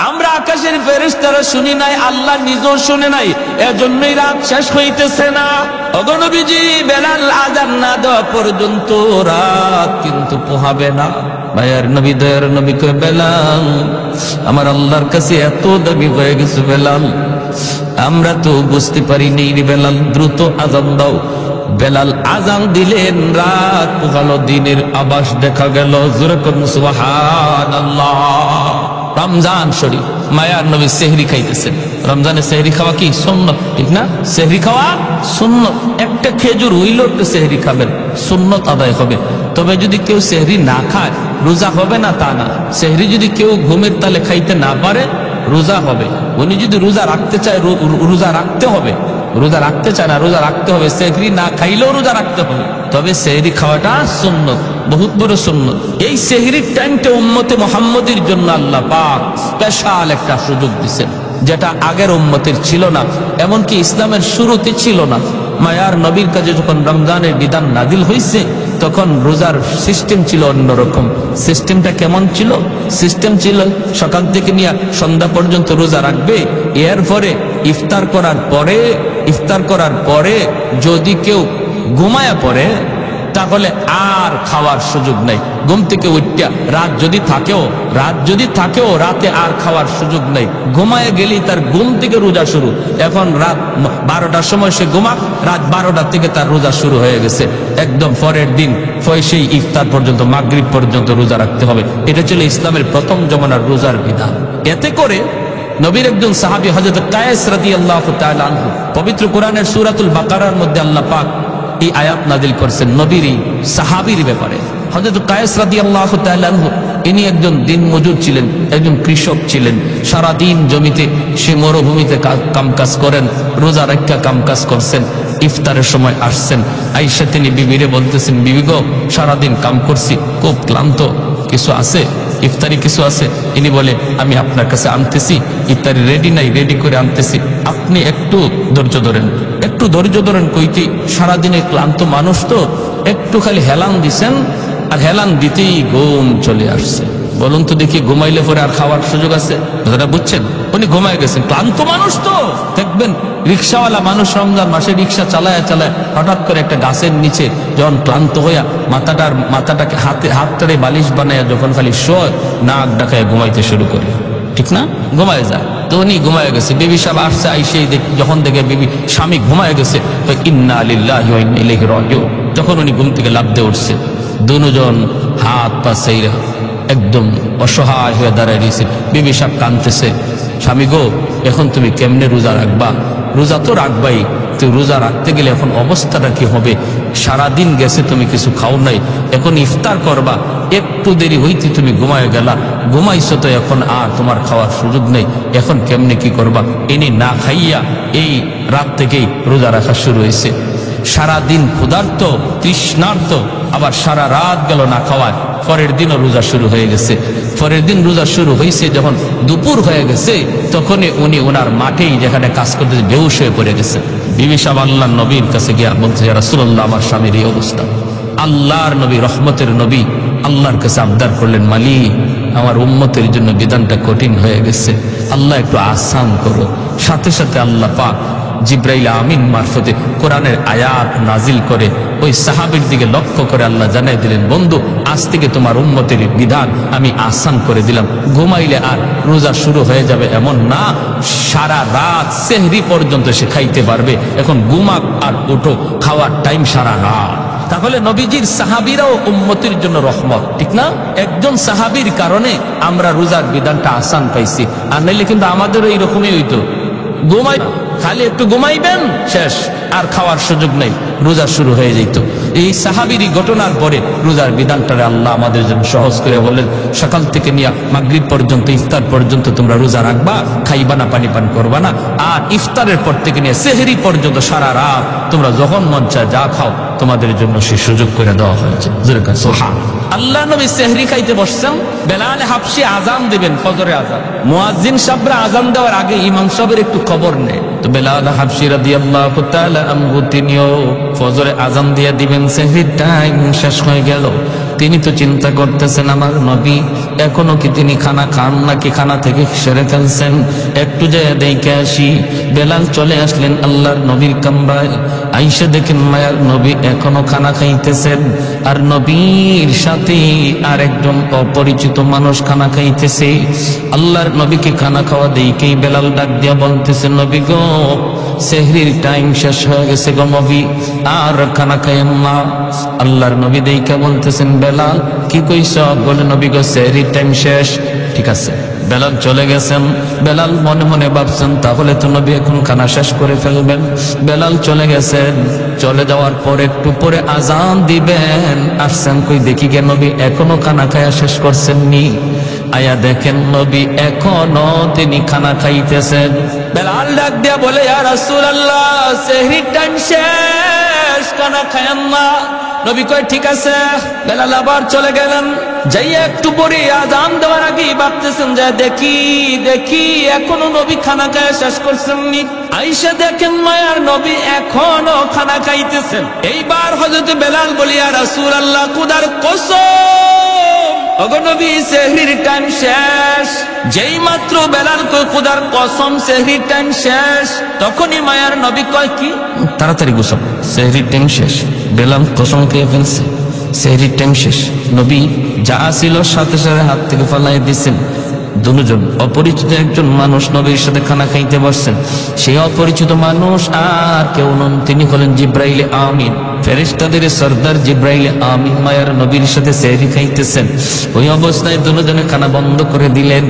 আমরা আকাশের ফেরেশতারা শুনি নাই, আল্লাহ নিজেও শুনে নাই, এজন্যই রাত শেষ হইতেছে না। ওগো নবীজি, বেলাল আজান না দেওয়া পর্যন্ত রাত কিন্তু পোহাবে না। মায়ার নবী, দয়ার নবী কই, বেলাল, আমার আল্লাহর কাছে এত দাবি হয়ে গেছে বেলাল, আমরা তো বুঝতে পারি নেই রে বেলাল, দ্রুত আজান দাও। বেলাল আজান দিলেন, রাত পোহালো, দিনের আভাস দেখা গেল। জোরে করুন সুবহানাল্লাহ। রমজান শরীফ, মায়ার নবী সেহরি খাইতেছেন। রমজানে সেহরি খাওয়া কি সুন্নত, ঠিক না? সেহরি খাওয়া সুন্নত। একটা খেজুর হইল একটু সেহরি খাবেন, সুন্নত আদায় হবে। তবে যদি কেউ সেহরি না খায়, রোজা হবে না তা না। সেহরি যদি কেউ ঘুমের তালে খাইতে না পারে, রোজা হবে। উনি যদি রোজা রাখতে চায়, রোজা রাখতে হবে। রোজা রাখতে চায় না, রোজা রাখতে হবে। সেহরি না খাইলেও রোজা রাখতে হবে, তবে সেহরি খাওয়াটা সুন্নত, বহুত বড় সুন্নত। এই সেহরির টাইমটা উম্মতে মুহাম্মদের জন্য আল্লাহ পাক স্পেশাল একটা সুযোগ দিয়েছেন, যেটা আগের উম্মতের ছিল না, এমনকি ইসলামের শুরুতে ছিল না। মায়ার নবীর কাছে যখন রমজানের বিধান নাজিল হয়েছে, তখন রোজার সিস্টেম ছিল অন্যরকম। সিস্টেমটা কেমন ছিল? সিস্টেম ছিল সকাল থেকে নিয়ে সন্ধ্যা পর্যন্ত রোজা রাখবে, এরপরে ইফতার করার পরে যদি কেউ ঘুমায়া পড়ে, তাহলে আর খাওয়ার সুযোগ নাই। ঘুম থেকে উঠিয়া রাত যদি থাকেও রাতে আর খাওয়ার সুযোগ নাই। ঘুমায় গেলেই তার ঘুম থেকে রোজা শুরু। এখন রাত 12টার সময় সে ঘুমাক, রাত 12টা থেকে তার রোজা শুরু হয়ে গেছে। একদম পরের দিন সেই ইফতার পর্যন্ত, মাগরিব পর্যন্ত রোজা রাখতে হবে। এটা ছিল ইসলামের প্রথম জমানার রোজার বিধান। এতে করে নবীর একজন সাহাবী হযরত কায়েস রাদিয়াল্লাহু তাআলা আনহু, পবিত্র কোরআনের সূরাতুল বাকারার মধ্যে আল্লাহ পাক এই আয়াত নাযিল করেছেন নবীর এই সাহাবীর ব্যাপারে। হযরত কায়েস রাদিয়াল্লাহু তাআলা আনহু ইনি একজন দিনমজুর ছিলেন, একজন কৃষক ছিলেন। সারা দিন জমিতে সে মরুভূমিতে কামকাজ করেন, রোজা রাখা কামকাজ করছেন। ইফতারের সময় আসছেন, আয়েশা তিনি বিবিরে বলতেছেন, বিবি গো সারাদিন কাম করছি, খুব ক্লান্ত, কিছু আছে ইফতারি কিছু আছে? ইনি বলে, আমি আপনার কাছে আনতেছি, ইফতারি রেডি নাই, রেডি করে আনতেছি, আপনি একটু ধৈর্য ধরেন, একটু ধৈর্য ধরেন। কইতে সারাদিনে ক্লান্ত মানুষ তো, একটু খালি হেলান দিছেন, আর হেলান দিতেই ঘুম চলে আসছে। বলুন তো দেখি, ঘুমাইলে পরে আর খাওয়ার সুযোগ আছে? কথাটা বুঝছেন? উনি ঘুমায় গেছেন, ক্লান্ত মানুষ তো। দেখবেন রিক্সাওয়ালা মানুষ রমজান মাসে রিক্সা চালায় চালায় হঠাৎ করে একটা গাছের নিচে যখন ক্লান্ত হইয়া মাথাটাকে হাতটারে বালিশ বানায় যখন খালি শোয়, নাক ডাকায় ঘুমাইতে শুরু করে, ঠিক না? ঘুমায় যায়। তো উনি ঘুমায় গেছে। বিবি সাহেব আসছে, আইসে যখন দেখে বিবি স্বামী ঘুমায় গেছে, তো ইন্না লিল্লাহি ওয়া ইন্না ইলাইহি রাজিউন। যখন উনি ঘুম থেকে লাফ দিয়ে উঠছে, দুজন হাত পা সেইরা একদম অসহায় হয়ে দাঁড়ায় দিয়েছে। বিবি সাহেব কাঁদতেছে, স্বামী গো এখন তুমি কেমনে রোজা রাখবা? রোজা তো রাখবাই, তো রোজা রাখতে গেলে এখন অবস্থাটা কি হবে? সারাদিন গেছে, তুমি কিছু খাও নাই, এখন ইফতার করবা, একটু দেরি হইতে তুমি ঘুমায় গেলা, ঘুমাইছো তো এখন আর তোমার খাওয়ার সুযোগ নেই, এখন কেমনে কি করবা? ইনি না খাইয়া এই রাত থেকেই রোজা রাখা শুরু হয়েছে। সারাদিন ক্ষুধার্ত তৃষ্ণার্ত, আবার সারা রাত গেল না খাওয়ায়। পরের দিনও রোজা শুরু হয়ে গেছে। পরের দিন রোজা শুরু হয়েছে, যখন দুপুর হয়ে গেছে তখনই উনি ওনার মাঠেই যেখানে কাজ করতে বেহুশ হয়ে পড়ে গেছে। বিবি সাহেব আল্লাহর নবীর কাছে গিয়ে বলছে, ইয়া রাসূলুল্লাহ, আমার স্বামীর এই অবস্থা। আল্লাহর নবী, রহমতের নবী আল্লাহর কাছে আবদার করলেন, মালিক আমার উম্মতের জন্য বিধানটা কঠিন হয়ে গেছে, আল্লাহ একটু আসান করো। সাথে সাথে আল্লাহ পাক জিব্রাইল আমিন মারফতে কোরআনের আয়াত নাজিল করে ওই সাহাবীর দিকে লক্ষ্য করে আল্লাহ জানাই দিলেন, বন্ধু আজ থেকে তোমার উম্মতের বিধান আমি আসান করে দিলাম। ঘুমাইলে আর রোজা শুরু হয়ে যাবে এমন না, সারা রাত সেহরি পর্যন্ত সে খাইতে পারবে। এখন ঘুমাক আর উঠো, খাওয়ার টাইম সারা রাত। তাহলে নবীজির সাহাবীরাও উম্মতের জন্য রহমত, ঠিক না? একজন সাহাবীর কারণে আমরা রোজার বিধানটা আসান পাইছি, আর নাইলে কিন্তু আমাদেরও এইরকমই হইতো। ঘুমাই খালি একটু ঘুমাইবেন, শেষ, আর খাওয়ার সুযোগ নেই, রোজা শুরু হয়ে যেত। এই সাহাবীরই ঘটনার পরে রোজার বিধানটারে আল্লাহ আমাদের জন্য সহজ করে বললেন, সকাল থেকে নিয়ে মাগরিব পর্যন্ত, ইফতার পর্যন্ত তোমরা রোজা রাখবা, খাইবা না, পানি পান করবা না। আর ইফতারের পর থেকে নিয়ে সেহরি পর্যন্ত সারা রাত তোমরা যখন মন চায় যা খাও, তোমাদের জন্য সে সুযোগ করে দেওয়া হয়েছে। আল্লাহ নবী সেহরি খাইতে বসছেন, বেলাল হাবশী আজান দিবেন, ফজরের আজান। মুয়াজ্জিন সাহেবরা আজান দেওয়ার আগে ইমাম সাহেবের একটু খবর নেয়। তো বেলাল হাবশী রাদিয়াল্লাহু তাআলা আনহু তিনিও ফজরে আজান দিয়ে দিবেন, সেহরির টাইম শেষ হয়ে গেল। তিনি তো চিন্তা করতেছেন, আমার নবী এখনো কি তিনি খানা খান নাকি খানা থেকে সেরে ফেলছেন, একটু যায় দেখে আসি। বেলাল চলে আসলেন আল্লাহর নবীর কামরায়। আইসা দেখেন মায়ার নবী এখনো খানা খাইতেছেন, আর নবীর সাথে আর একজন অপরিচিত মানুষ খানা খাইতেছে। আল্লাহর নবীকে খানা খাওয়া দেখেই বেলাল ডাক দিয়া বলতেছে, নবী গো সেহরির টাইম শেষ হয়ে গেছে গো নবী, আর খানা খাইয়েন না। আল্লাহর নবী দেখে বলতেছেন, বেলাল কি কইছ? বলে, নবী গো সেহরির টাইম শেষ। ঠিক আছে। বেলাল চলে গেছেন। বেলাল মনে মনে ভাবছেন, তাহলে তো নবী এখন খানা শেষ করে ফেলবেন। বেলাল চলে গেছেন। চলে যাওয়ার পর একটু পরে আজান দিবেন, আসছেন কই দেখি গে নবী এখনো খানা খায়া শেষ করছেননি। আয়া দেখেন নবী এখনো তিনি খানা খাইতেছেন। বেলাল ডাক দিয়া বলে, ইয়া রাসূলুল্লাহ সেহরির টাইম শেষ, খানা খায়েন না। নবী কয় ঠিক আছে। বেলাল আবার চলে গেলেন। যাইয়া একটু পরে আজান দেওয়ার আগেই ভাবতেছেন যে দেখি এখনো নবী খানা খায়া শেষ করছেননি। আয়েশা দেখেন মায়ার নবী এখনো খানা খাইতেছেন। এইবার হযরত বেলাল বলি, ইয়া রাসূলুল্লাহ খোদার কসম, ওগো নবী সেহরির টাইম শেষ। যেই মাত্র বেলাল কয় খোদার কসম সেহরির টাইম শেষ, তখনই মায়ার নবী কয় কি, তাড়াতাড়ি গোসল, সেহরির টাইম শেষ। বেলাল কসম খেয়ে ফেলছে, সেহরির টাইম শেষ। নবী যা ছিল সাথে সাথে হাত থেকে ফালাই দিয়েছেন। দুজন অপরিচিত একজন মানুষ নবীর সাথে খানা খাইতে বসছেন। সেই অপরিচিত মানুষ আর কেউ নন, তিনি হলেন জিব্রাইল আমিন। ফেরেশতাদের সর্দার জিব্রাইল আমিন মায়ার নবীর সাথে সেহরি খাইতেছেন। ওই অবস্থায় দুজনে খানা বন্ধ করে দিলেন।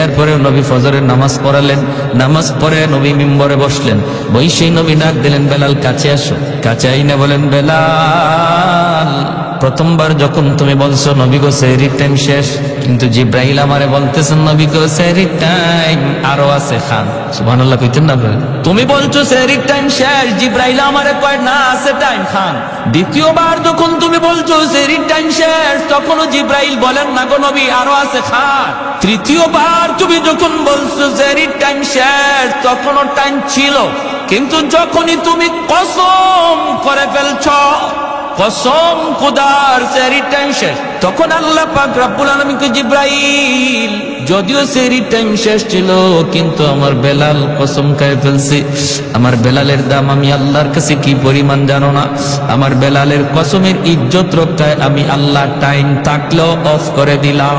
এরপরে নবী ফজরের নামাজ পড়ালেন। নামাজ পড়ে নবী মিম্বরে বসলেন। বৈশী নবী ডাক দিলেন, বেলাল কাছে আসো। কাছে আইনা বলেন, বেলাল, প্রথমবার যখন তুমি বলছো নবী গো সেহরির টাইম শেষ, কিন্তু জিব্রাইল আমারে বলতেছেন নবী গো সেহরির টাইম আরো আছে, খান। সুবহানাল্লাহ কইতেন না? তুমি বলছো সেহরির টাইম শেষ, জিব্রাইল আমারে কয় না আছে টাইম, খান। দ্বিতীয়বার যখন তুমি বলছো সেহরির টাইম শেষ, তখনও জিব্রাইল বলেন না গো নবী আরো আছে, খান। তৃতীয়বার তুমি যখন বলছো সেহরির টাইম শেষ, তখনও টাইম ছিল, কিন্তু যখনই তুমি কসম করে ফেলছো, কসম খোদার সেহরির টাইম শেষ, তখন আল্লাহ পাক রব্বুল আলামিন কে জিব্রাইল, যদিও সেহরির টাইম শেষ ছিল, কিন্তু আমার বেলাল কসম খায় ফেলছে। আমার বেলালের দাম আমি আল্লাহর কাছে কি পরিমাণ জানো না? আমার বেলালের কসমের ইজ্জত রক্ষায় আমি আল্লাহ টাইম থাকলেও অফ করে দিলাম।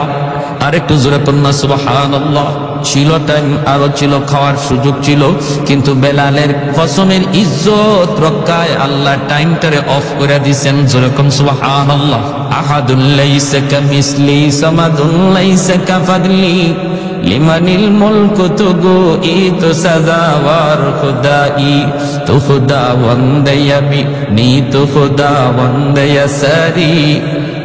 আর একটু জোরে কন্যা সুবহানাল্লাহ। ছিল টাইম, আরো ছিল, খাওয়ার সুযোগ ছিল, কিন্তু বেলালের কসমের ইজ্জত রক্ষায় আল্লাহ টাইমটারে অফ করে দিয়েছেন। যেরকম সুবহানাল্লাহ। আহাদুল লাইসা কামিসলি সামাদুল লাইসা কাফাদলি লিমানিল মুলকু তুগু ইতু সাজাওয়ার খুদাই তু খুদা ওয়ান্দায়ামি নি তু খুদা ওয়ান্দায়াসারি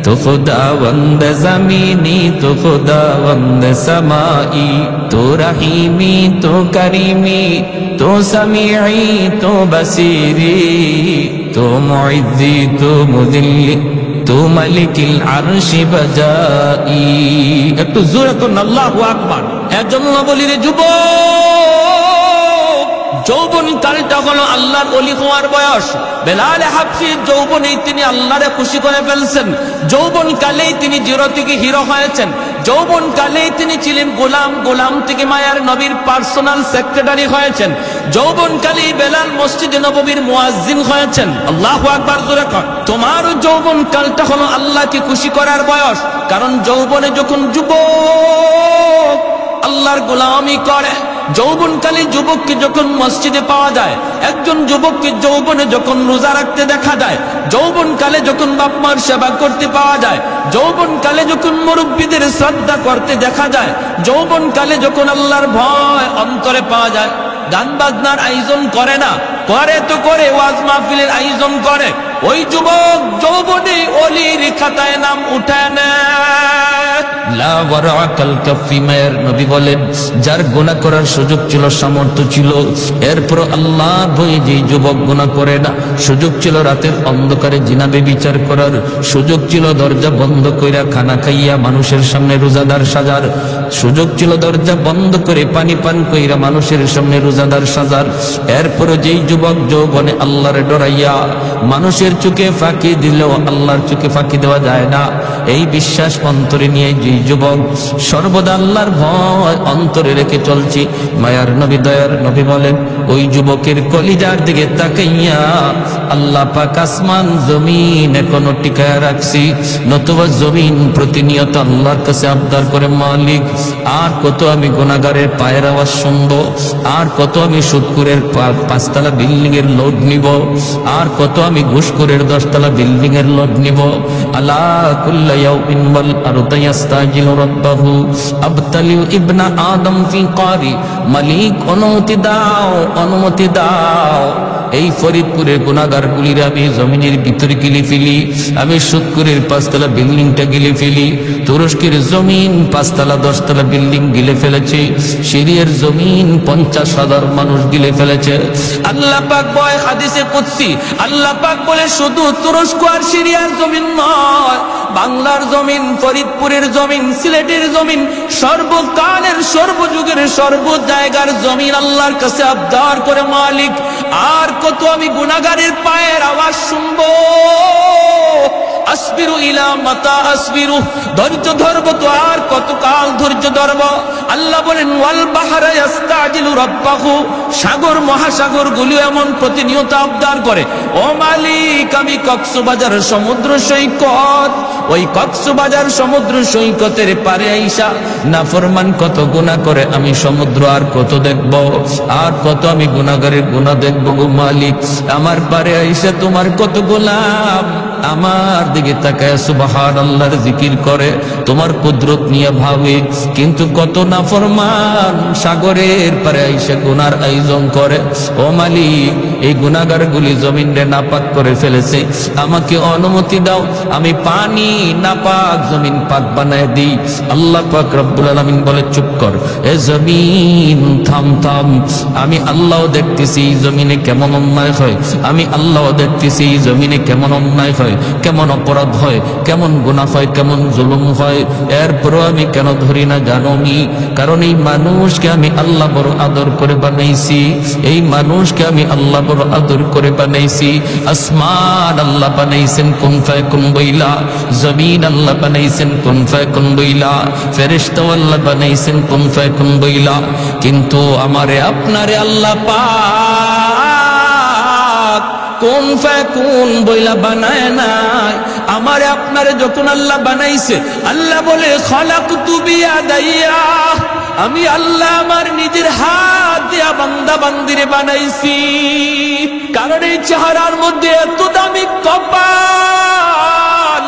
तो खुदा वंद ज़मीनी तो खुदा वंद समाई तो रहीमी तो करीमी तो समीई तो बसीरी तो मुइज़्ज़ी तो मुज़िल्ली तो मलिकिल अर्शि बजाई। একটু জোরে করুন আল্লাহু আকবার। এজন্য বলি রে যুবক, যৌবন কালটা হলো আল্লাহর ওলি হওয়ার বয়স। বেলাল হাবশী যৌবনেই তিনি আল্লাহরে খুশি করে ফেলছেন। যৌবন কালেই তিনি জিরো থেকে হিরো হয়েছেন। যৌবন কালেই তিনি ছিলেন গোলাম, গোলাম থেকে মায়ার নবীর পার্সোনাল সেক্রেটারি হয়েছেন। যৌবন কালেই বেলাল মসজিদে নববীর মুয়াজ্জিন হয়েছেন। আল্লাহু আকবার জোরে কর। তোমার যৌবন কালটা হলো আল্লাহকে খুশি করার বয়স। কারণ যৌবনে যখন যুবক আল্লাহর গোলামি করে, যৌবনকালে যুবককে যখন মসজিদে পাওয়া যায়, একজন যুবককে যৌবনে যখন রোজা রাখতে দেখা যায়, যৌবনকালে যখন বাপ মার সেবা করতে পাওয়া যায়, যৌবনকালে যখন মুরব্বীদের শ্রদ্ধা করতে দেখা যায়, যৌবনকালে যখন আল্লাহর ভয় অন্তরে পাওয়া যায়, গান বাজনার আয়োজন করে না, করে তো করে ওয়াজ মাহফিলের আয়োজন করে, ওই যুবক যৌবনে ওলির খাতায় নাম উঠায় নেয়। লা ওয়ারাকাল কাফি, মায়ের নবী বলেন যার গুনাহ করার সুযোগ ছিল, সামর্থ্য ছিল, এরপর আল্লাহ ভয়ে যে যুবক গুনাহ করে না, সুযোগ ছিল রাতের অন্ধকারে জিনা ব্যভিচার করার, সুযোগ ছিল দরজা বন্ধ কইরা খানা খাইয়া মানুষের সামনে রোজাদার সাজার, সুযোগ ছিল দরজা বন্ধ করে পানি পান কইরা মানুষের সামনে রোজাদার সাজার, এরপর যেই যুবক যৌবনে আল্লাহরে ডরাইয়া মানুষের চোখে ফাঁকি দিলেও আল্লাহর চোখে ফাঁকি দেওয়া যায় না, এই বিশ্বাস অন্তরে নিয়ে যে যুবক সর্বদা আল্লাহর ভয় অন্তরে রেখে চলছি, মায়ার নবী দয়ার নবী বলেন ওই যুবকের কলিজার দিকে তাকাইয়া আল্লাহ পাক আসমান জমিন এখনো টিকায় রাখছি। নতুবা জমিন প্রতিনিয়ত আল্লাহর কাছে আবদার করে, মালিক আর কত আমি গুনাহগারের পায়ের আওয়াজ শুনবো, আর কত আমি সুদখোরের 5 তলা বিল্ডিং এর লোড নিব, আর কত আমি ঘুষখোরের 10 তলা বিল্ডিং এর লোড নিব। আলা কুল্লা ইয়াউমিন ওয়াল আরদু ইস্তাজিলু রাব্বাহু আবতালিউ ইবনা আদম ফি কারি, মালিক অনুমতি দাও, অনুমতি দাও, এই ফরিদপুরের গুনাহগারগুলির আমি জমিনের ভিতরে গিলে ফেলি, আমি সুদখোরের 5 তলা বিল্ডিংটা গিলে ফেলি, তুরস্কের জমিন 5 তলা 10 তলা বিল্ডিং গিলে ফেলেছে, সিরিয়ার জমিন 50,000 মানুষ গিলে ফেলেছে। আল্লাহ পাক বলে হাদিসে কুদসি, আল্লাহ পাক বলে শুধু তুরস্ক আর সিরিয়ার জমিন নয়, বাংলার জমিন, ফরিদপুরের জমিন, সিলেটের জমিন, সর্বকালের সর্বযুগের সর্ব জায়গার জমিন আল্লাহর কাছে আবদার করে, মালিক আর কত আমি গুনাহগারের পায়ের আওয়াজ শুনবো, আসবিরু ইলা মাতা আসবিরু, ধৈর্য ধরবো তো আর কতকাল ধৈর্য ধরবো? আল্লাহ বলেন ওয়াল বাহরা ইস্তাজিলু রাব্বাহু, সাগর মহাসাগর গুলো এমন প্রতিনিয়ত আবদার করে, ও মালিক আমি কক্সবাজার সমুদ্র সৈকত, ওই কক্সবাজার সমুদ্র সৈকতের পারে আইসা নাফরমান কত গুনাহ করে, আমি সমুদ্র আর কত দেখব, আর কত আমি গুনাহগারের গুনাহ দেখব গো মালিক, আমার পারে আইসা তোমার কত গোলাম আমার দিকে তাকায় সুবহানাল্লাহর জিকির করে, তোমার কুদরত নিয়ে ভাবে, কিন্তু কত নাফরমান সাগরের পারে আইসা গুনার আয়োজন করে। ও মালিক এই গুনাহগারগুলি জমিনে নাপাক করে ফেলেছে, আমাকে অনুমতি দাও আমি পানি নাপাক জমিন পাক বানায় দিই। আল্লাহ পাক রব্বুল আলামিন বলে চুপ কর, এ জমিন থাম থাম, আমি আল্লাহ দেখতেছি জমিনে কেমন অন্যায় হয়, আমি আল্লাহ দেখতেছি জমিনে কেমন অন্যায় হয়, কেমন অপরাধ হয়, কেমন গুনাহ হয়, কেমন জুলুম হয়, এরপরও আমি কেন ধরি না জানো নি? কারণ এই মানুষকে আমি আল্লাহ বড় আদর করে বানাইছি, এই মানুষকে আমি আল্লাহ বড় আদর করে বানাইছি। আসমান আল্লাহ বানাইছেন কুন ফায়াকুন বইলা, জমিন আল্লাহ বানাইছেন কুন ফায়াকুন বইলা, ফেরেশতা আল্লাহ বানাইছেন কুন ফায়াকুন বইলা, কিন্তু আমারে আপনারে আল্লাহ পাক কুন ফায়াকুন বইলা বানায় নাই। আমারে আপনারে যখন আল্লাহ বানাইছে, আল্লাহ বলে খালাকতু বিয়াদাইয়া, আমি আল্লাহ আমার নিজের হাত দিয়া বান্দা বান্দিরে বানাইছি। কারণ এই চেহারার মধ্যে এত দামি কপাল,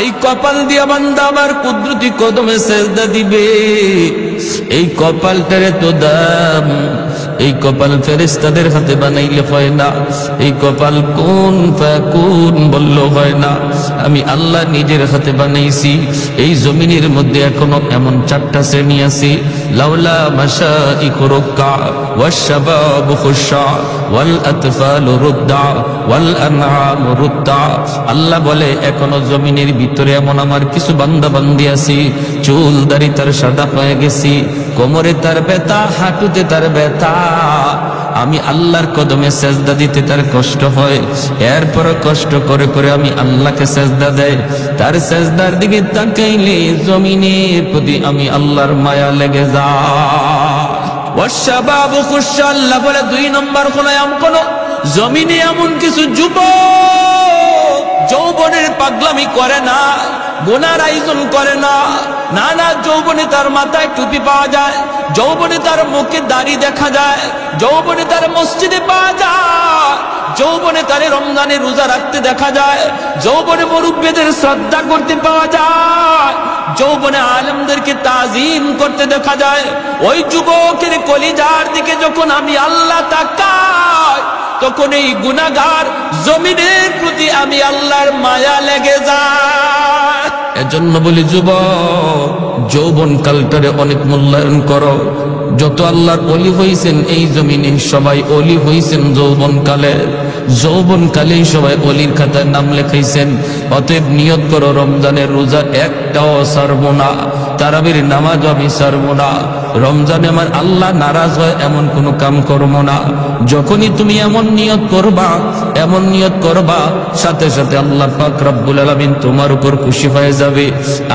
এই কপাল দিয়া বান্দা আমার কুদরতি কদমে সেজদা দিবে, এই কপালটার এত দাম, এই কপাল ফেরেশতাদের হাতে বানাইলে হয় না, এই কপাল কুন ফায়াকুন বলল হয় না, আমি আল্লাহ নিজের হাতে বানাইছি। এই জমিনের মধ্যে এখনো এমন 4টা শ্রেণী আছে, লাউলা মাশাইখু রুক্কা ওয়াশ শাবাবু খুশা ওয়াল আতফালু রুদ্দা ওয়াল আনআমু রুদ্দা। আল্লাহ বলে এখনো জমিনের ভিতরে এমন আমার কিছু বান্দা বান্দি আছে, চুল দাড়ি তার সাদা হয়ে গেছি, কোমরে তার ব্যথা, হাঁটুতে তার ব্যথা, আমি আল্লাহর কদমে সেজদা দিতে তার কষ্ট হয়, এরপর কষ্ট করে করে আমি আল্লাহকে সেজদা দেয়, তার সেজদার দিকে তাকাইলে জমিনের প্রতি আমি আল্লাহর মায়া লেগে যায়। ওয়াশাবাবু খুশা, আল্লাহ বলে 2 নম্বর কোন জমিনে এমন কিছু যুবক যৌবনের পাগলামি করে না, গুনার আয়োজন করে না, না না, যৌবনে তার মাথায় টুপি পাওয়া যায়, যৌবনে তার মুখে দাড়ি দেখা যায়, যৌবনে তার মসজিদে পাওয়া যায়, যৌবনে তার রমজানে রোজা রাখতে দেখা যায়, যৌবনে মুরব্বিদের শ্রদ্ধা করতে পাওয়া যায়, যৌবনে আলেমদেরকে তাজিম করতে দেখা যায়। ওই যুবকের কলিজার দিকে যখন আমি আল্লাহ তাকাই, তখন এই গুনাহগার জমিনের প্রতি আমি আল্লাহর মায়া লেগে যায়। এজন্য বলি যুবক, যৌবন কালটারে অনেক মূল্যায়ন করো। যত আল্লাহর ওলি হইছেন এই জমিনে সবাই ওলি হইছেন যৌবন কালে, যৌবন কালেই সবাই ওলির খাতায় নাম লেখাইছেন। অতএব নিয়ত করো রমজানের রোজা একটাও ছাড়বো না, তারাবির নামাজ আমি ছাড়বো না, রমজানে আমার আল্লাহ নারাজ হয় এমন কোনো কাম করবো না। যখনই তুমি এমন নিয়ত করবা, এমন নিয়ত করবা, সাথে সাথে আল্লাহ পাক রব্বুল আলামিন তোমার উপর খুশি হয়ে যাবে।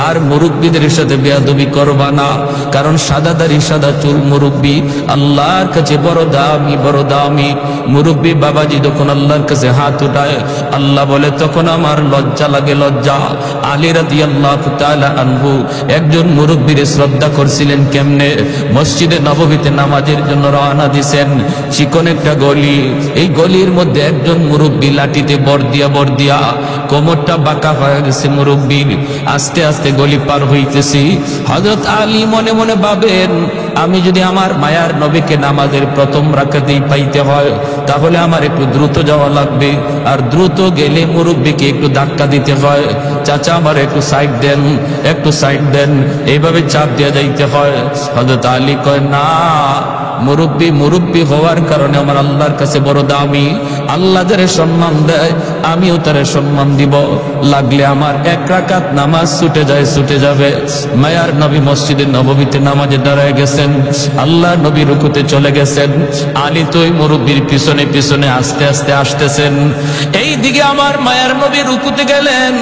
আর মুরব্বীদের সাথে বেয়াদবি করবা না, কারণ সাদা দাড়ি সাদা চুল মুরব্বী আল্লাহর কাছে বড় দামি, বড় দামি। মুরব্বী বাবাজি যখন আল্লাহর কাছে হাত উঠায়, আল্লাহ বলে তখন আমার লজ্জা লাগে, লজ্জা। আলী রাদিয়াল্লাহু তাআলা আনহু একজন মুরব্বীর শ্রদ্ধা করছিলেন কেমনে? মসজিদে নববীতে নামাজের জন্য রওনা দিছেন, চিকন একটা গলি, এই গলির মধ্যে একজন মুরব্বী লাঠিতে বর দিয়া কোমরটা বাঁকা হয়ে গেছে মুরব্বীর। আস্তে আস্তে গলি পার হইতেছি, হযরত আলী মনে মনে ভাবেন, আমি যদি আমার মায়ার নবীকে নামাজের প্রথম রাকাতেই পাইতে হয়, তাহলে আমার একটু দ্রুত যাওয়া লাগবে, আর দ্রুত গেলে মুরব্বীকে একটু ধাক্কা দিতে হয়। চাচা আমার একটু সাইড দেন, একটু সাইড দেন, এইভাবে চাপ দিয়ে যাইতে হয়। হযরত আলী কয় না, মুরব্বী মুরব্বী হওয়ার কারণে আমার আল্লাহর কাছে বড় দামি। আল্লাহ যারে সম্মান দেয় আমিও তারে সম্মান দিব। লাগলে আমার 1 রাকাত নামাজ ছুটে যায়, ছুটে যাবে। মায়ার নবী মসজিদে নববীতে নামাজে দাঁড়ায় গেছেন, আল্লাহ নবী রুকুতে চলে গেছেন। আলী তো ওই মুরব্বীর পিছনে পিছনে আস্তে আস্তে আসতেছেন। এই দিকে আমার মায়ার নবী রুকুতে গেলেন।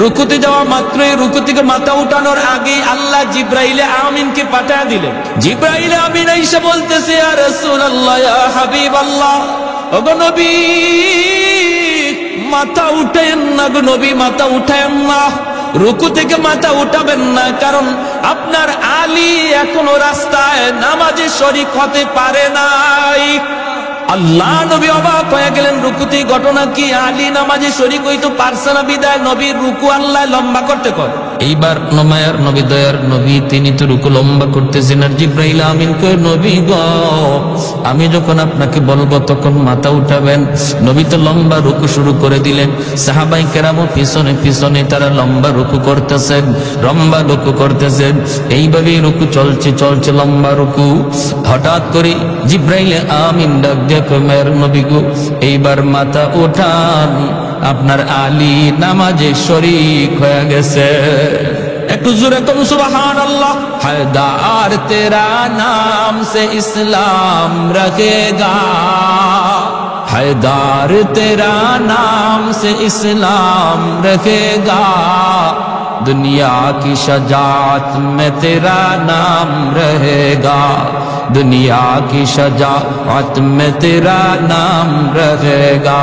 রুকুতে যাওয়া মাত্রই রুকু থেকে মাথা উঠানোর আগে আল্লাহ জিব্রাইলে আমিনকে পাঠিয়ে দিলেন। জিব্রাইলে আমিন এসে বলতেছে, ইয়া রাসূলুল্লাহ, ইয়া হাবিবাল্লাহ, ওগো নবী মাথা উঠায়েন না, গো নবী মাথা উঠায়েন না, রুকু থেকে মাথা উঠাবেন না, কারণ আপনার আলী এখনো রাস্তায় নামাজে শরীক হতে পারে নাই। আল্লাহ নবী অবাক হয়ে গেলেন, রুকুতে ঘটনা কি? আলী নামাজে শরীক হইতো পারছে না বিদায় নবীর রুকু আল্লাহ লম্বা করতে কয়। এইবার মায়ার নবী দয়ার নবী তিনি তো রুকু লম্বা করতেছেন, আর জিব্রাইল আমিন কয়, নবী গো আমি যখন আপনাকে বলবো তখন মাথা উঠাবেন। নবী তো লম্বা রুকু শুরু করে দিলেন। সাহাবাই কেরামও পিছনে পিছনে তারা লম্বা রুকু করতেছেন, লম্বা রুকু করতেছেন। এইভাবেই রুকু চলছে চলছে, লম্বা রুকু। হঠাৎ করে জিব্রাইল আমিন ডাক দিয়ে কয়, মায়ের নবী গো এইবার মাথা উঠান, আপনার আলী নামাজে শরীক হয়ে গেছে। একটু জোরে কম সুবহানাল্লাহ। হায়দার তেরা নাম সে ইসলাম রখেগা, हैदार तेरा नाम से इस्लाम रखेगा, दुनिया की शजाअत में तेरा नाम रहेगा, दुनिया की शजाअत में तेरा नाम रहेगा,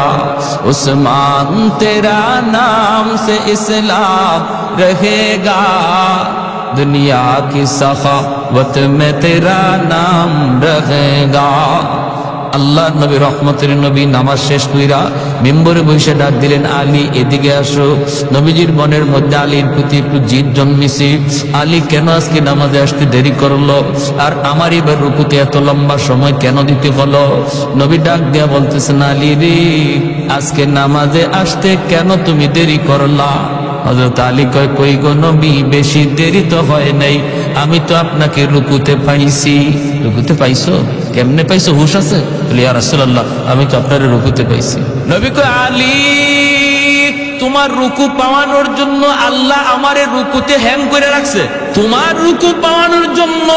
उस्मान तेरा नाम से इस्लाम रहेगा, दुनिया की सखावत में तेरा नाम रहेगा। আল্লাহ নবী রহমতের নবী নামাজ শেষ কইরা মিম্বরে বসে ডাক দিলেন, আলী এদিকে আসো। নবীজির মনের মধ্যে আলীর প্রতি একটু জিদ জন্মিছে। আলী কেন আজকে নামাজে আসতে দেরি করলো, আর আমার এবার রুকুতে এত লম্বা সময় কেন দিতে হলো? নবী ডাক দিয়া বলতেছেন, আলী রে আজকে নামাজে আসতে কেন তুমি দেরি করলা? হযরত আলী কয়, কই গো নবী বেশি দেরি তো হয় নাই, আমি তো আপনাকে রুকুতে পাইছি। রুকুতে পাইছো? কেমনে পাইছো, হুশ আছে? ইয়া রাসূলুল্লাহ আমি তো আপনার রুকুতে পাইছি। নবী কয়, আলী তোমার রুকু পাওয়ানোর জন্য আল্লাহ আমারে রুকুতে হ্যাং করে রাখছে, তোমার রুকু পাওয়ানোর জন্য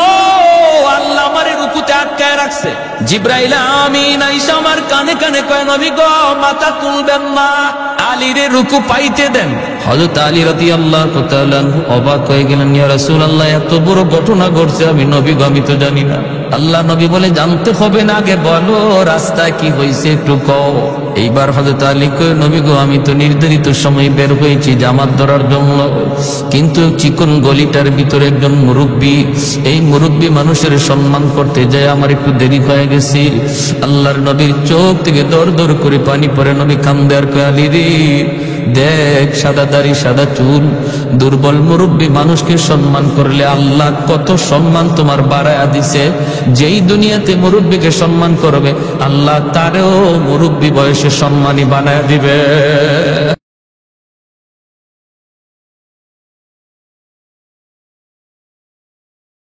আল্লাহ আমারে রুকুতে আটকায় রাখছে। জিব্রাইল আমিন আইসা আমার কানে কানে কয়, নবী গো মাথা তুলবেন না, আলীরে রুকু পাইতে দেন। হযরত আলী রাদিয়াল্লাহু তাআলা আনহু অবাক হয়ে গেলেন, ইয়া রাসূলুল্লাহ এত বড় ঘটনা ঘটছে, আমি নবী গো আমি তো জানি না। আল্লাহ নবী বলে, জানতে হবে না, আগে বলো রাস্তায় কি হয়েছে একটু কও। এইবার হযরত আলী কয়, নবী গো আমি তো নির্ধারিত সময় বের হয়েছি জামাত ধরার জন্য, কিন্তু চিকন গলিটার ভিতরে একজন মুরব্বী, এই মুরব্বী মানুষের সম্মান করতে যায় আমার একটু দেরি হয়ে গেছে। আল্লাহর নবীর চোখ থেকে দর দর করে পানি পড়ে। নবী কান্দে আর কয়, আলী রে দেখ সাদা দাড়ি সাদা চুল, দুর্বল মুরব্বী মানুষকে সম্মান করলে আল্লাহ কত সম্মান তোমার বাড়ায়া দিছে। যেই দুনিয়াতে মুরব্বীকে সম্মান করবে আল্লাহ তারেও মুরব্বী বয়সে সম্মানী বানায় দিবে।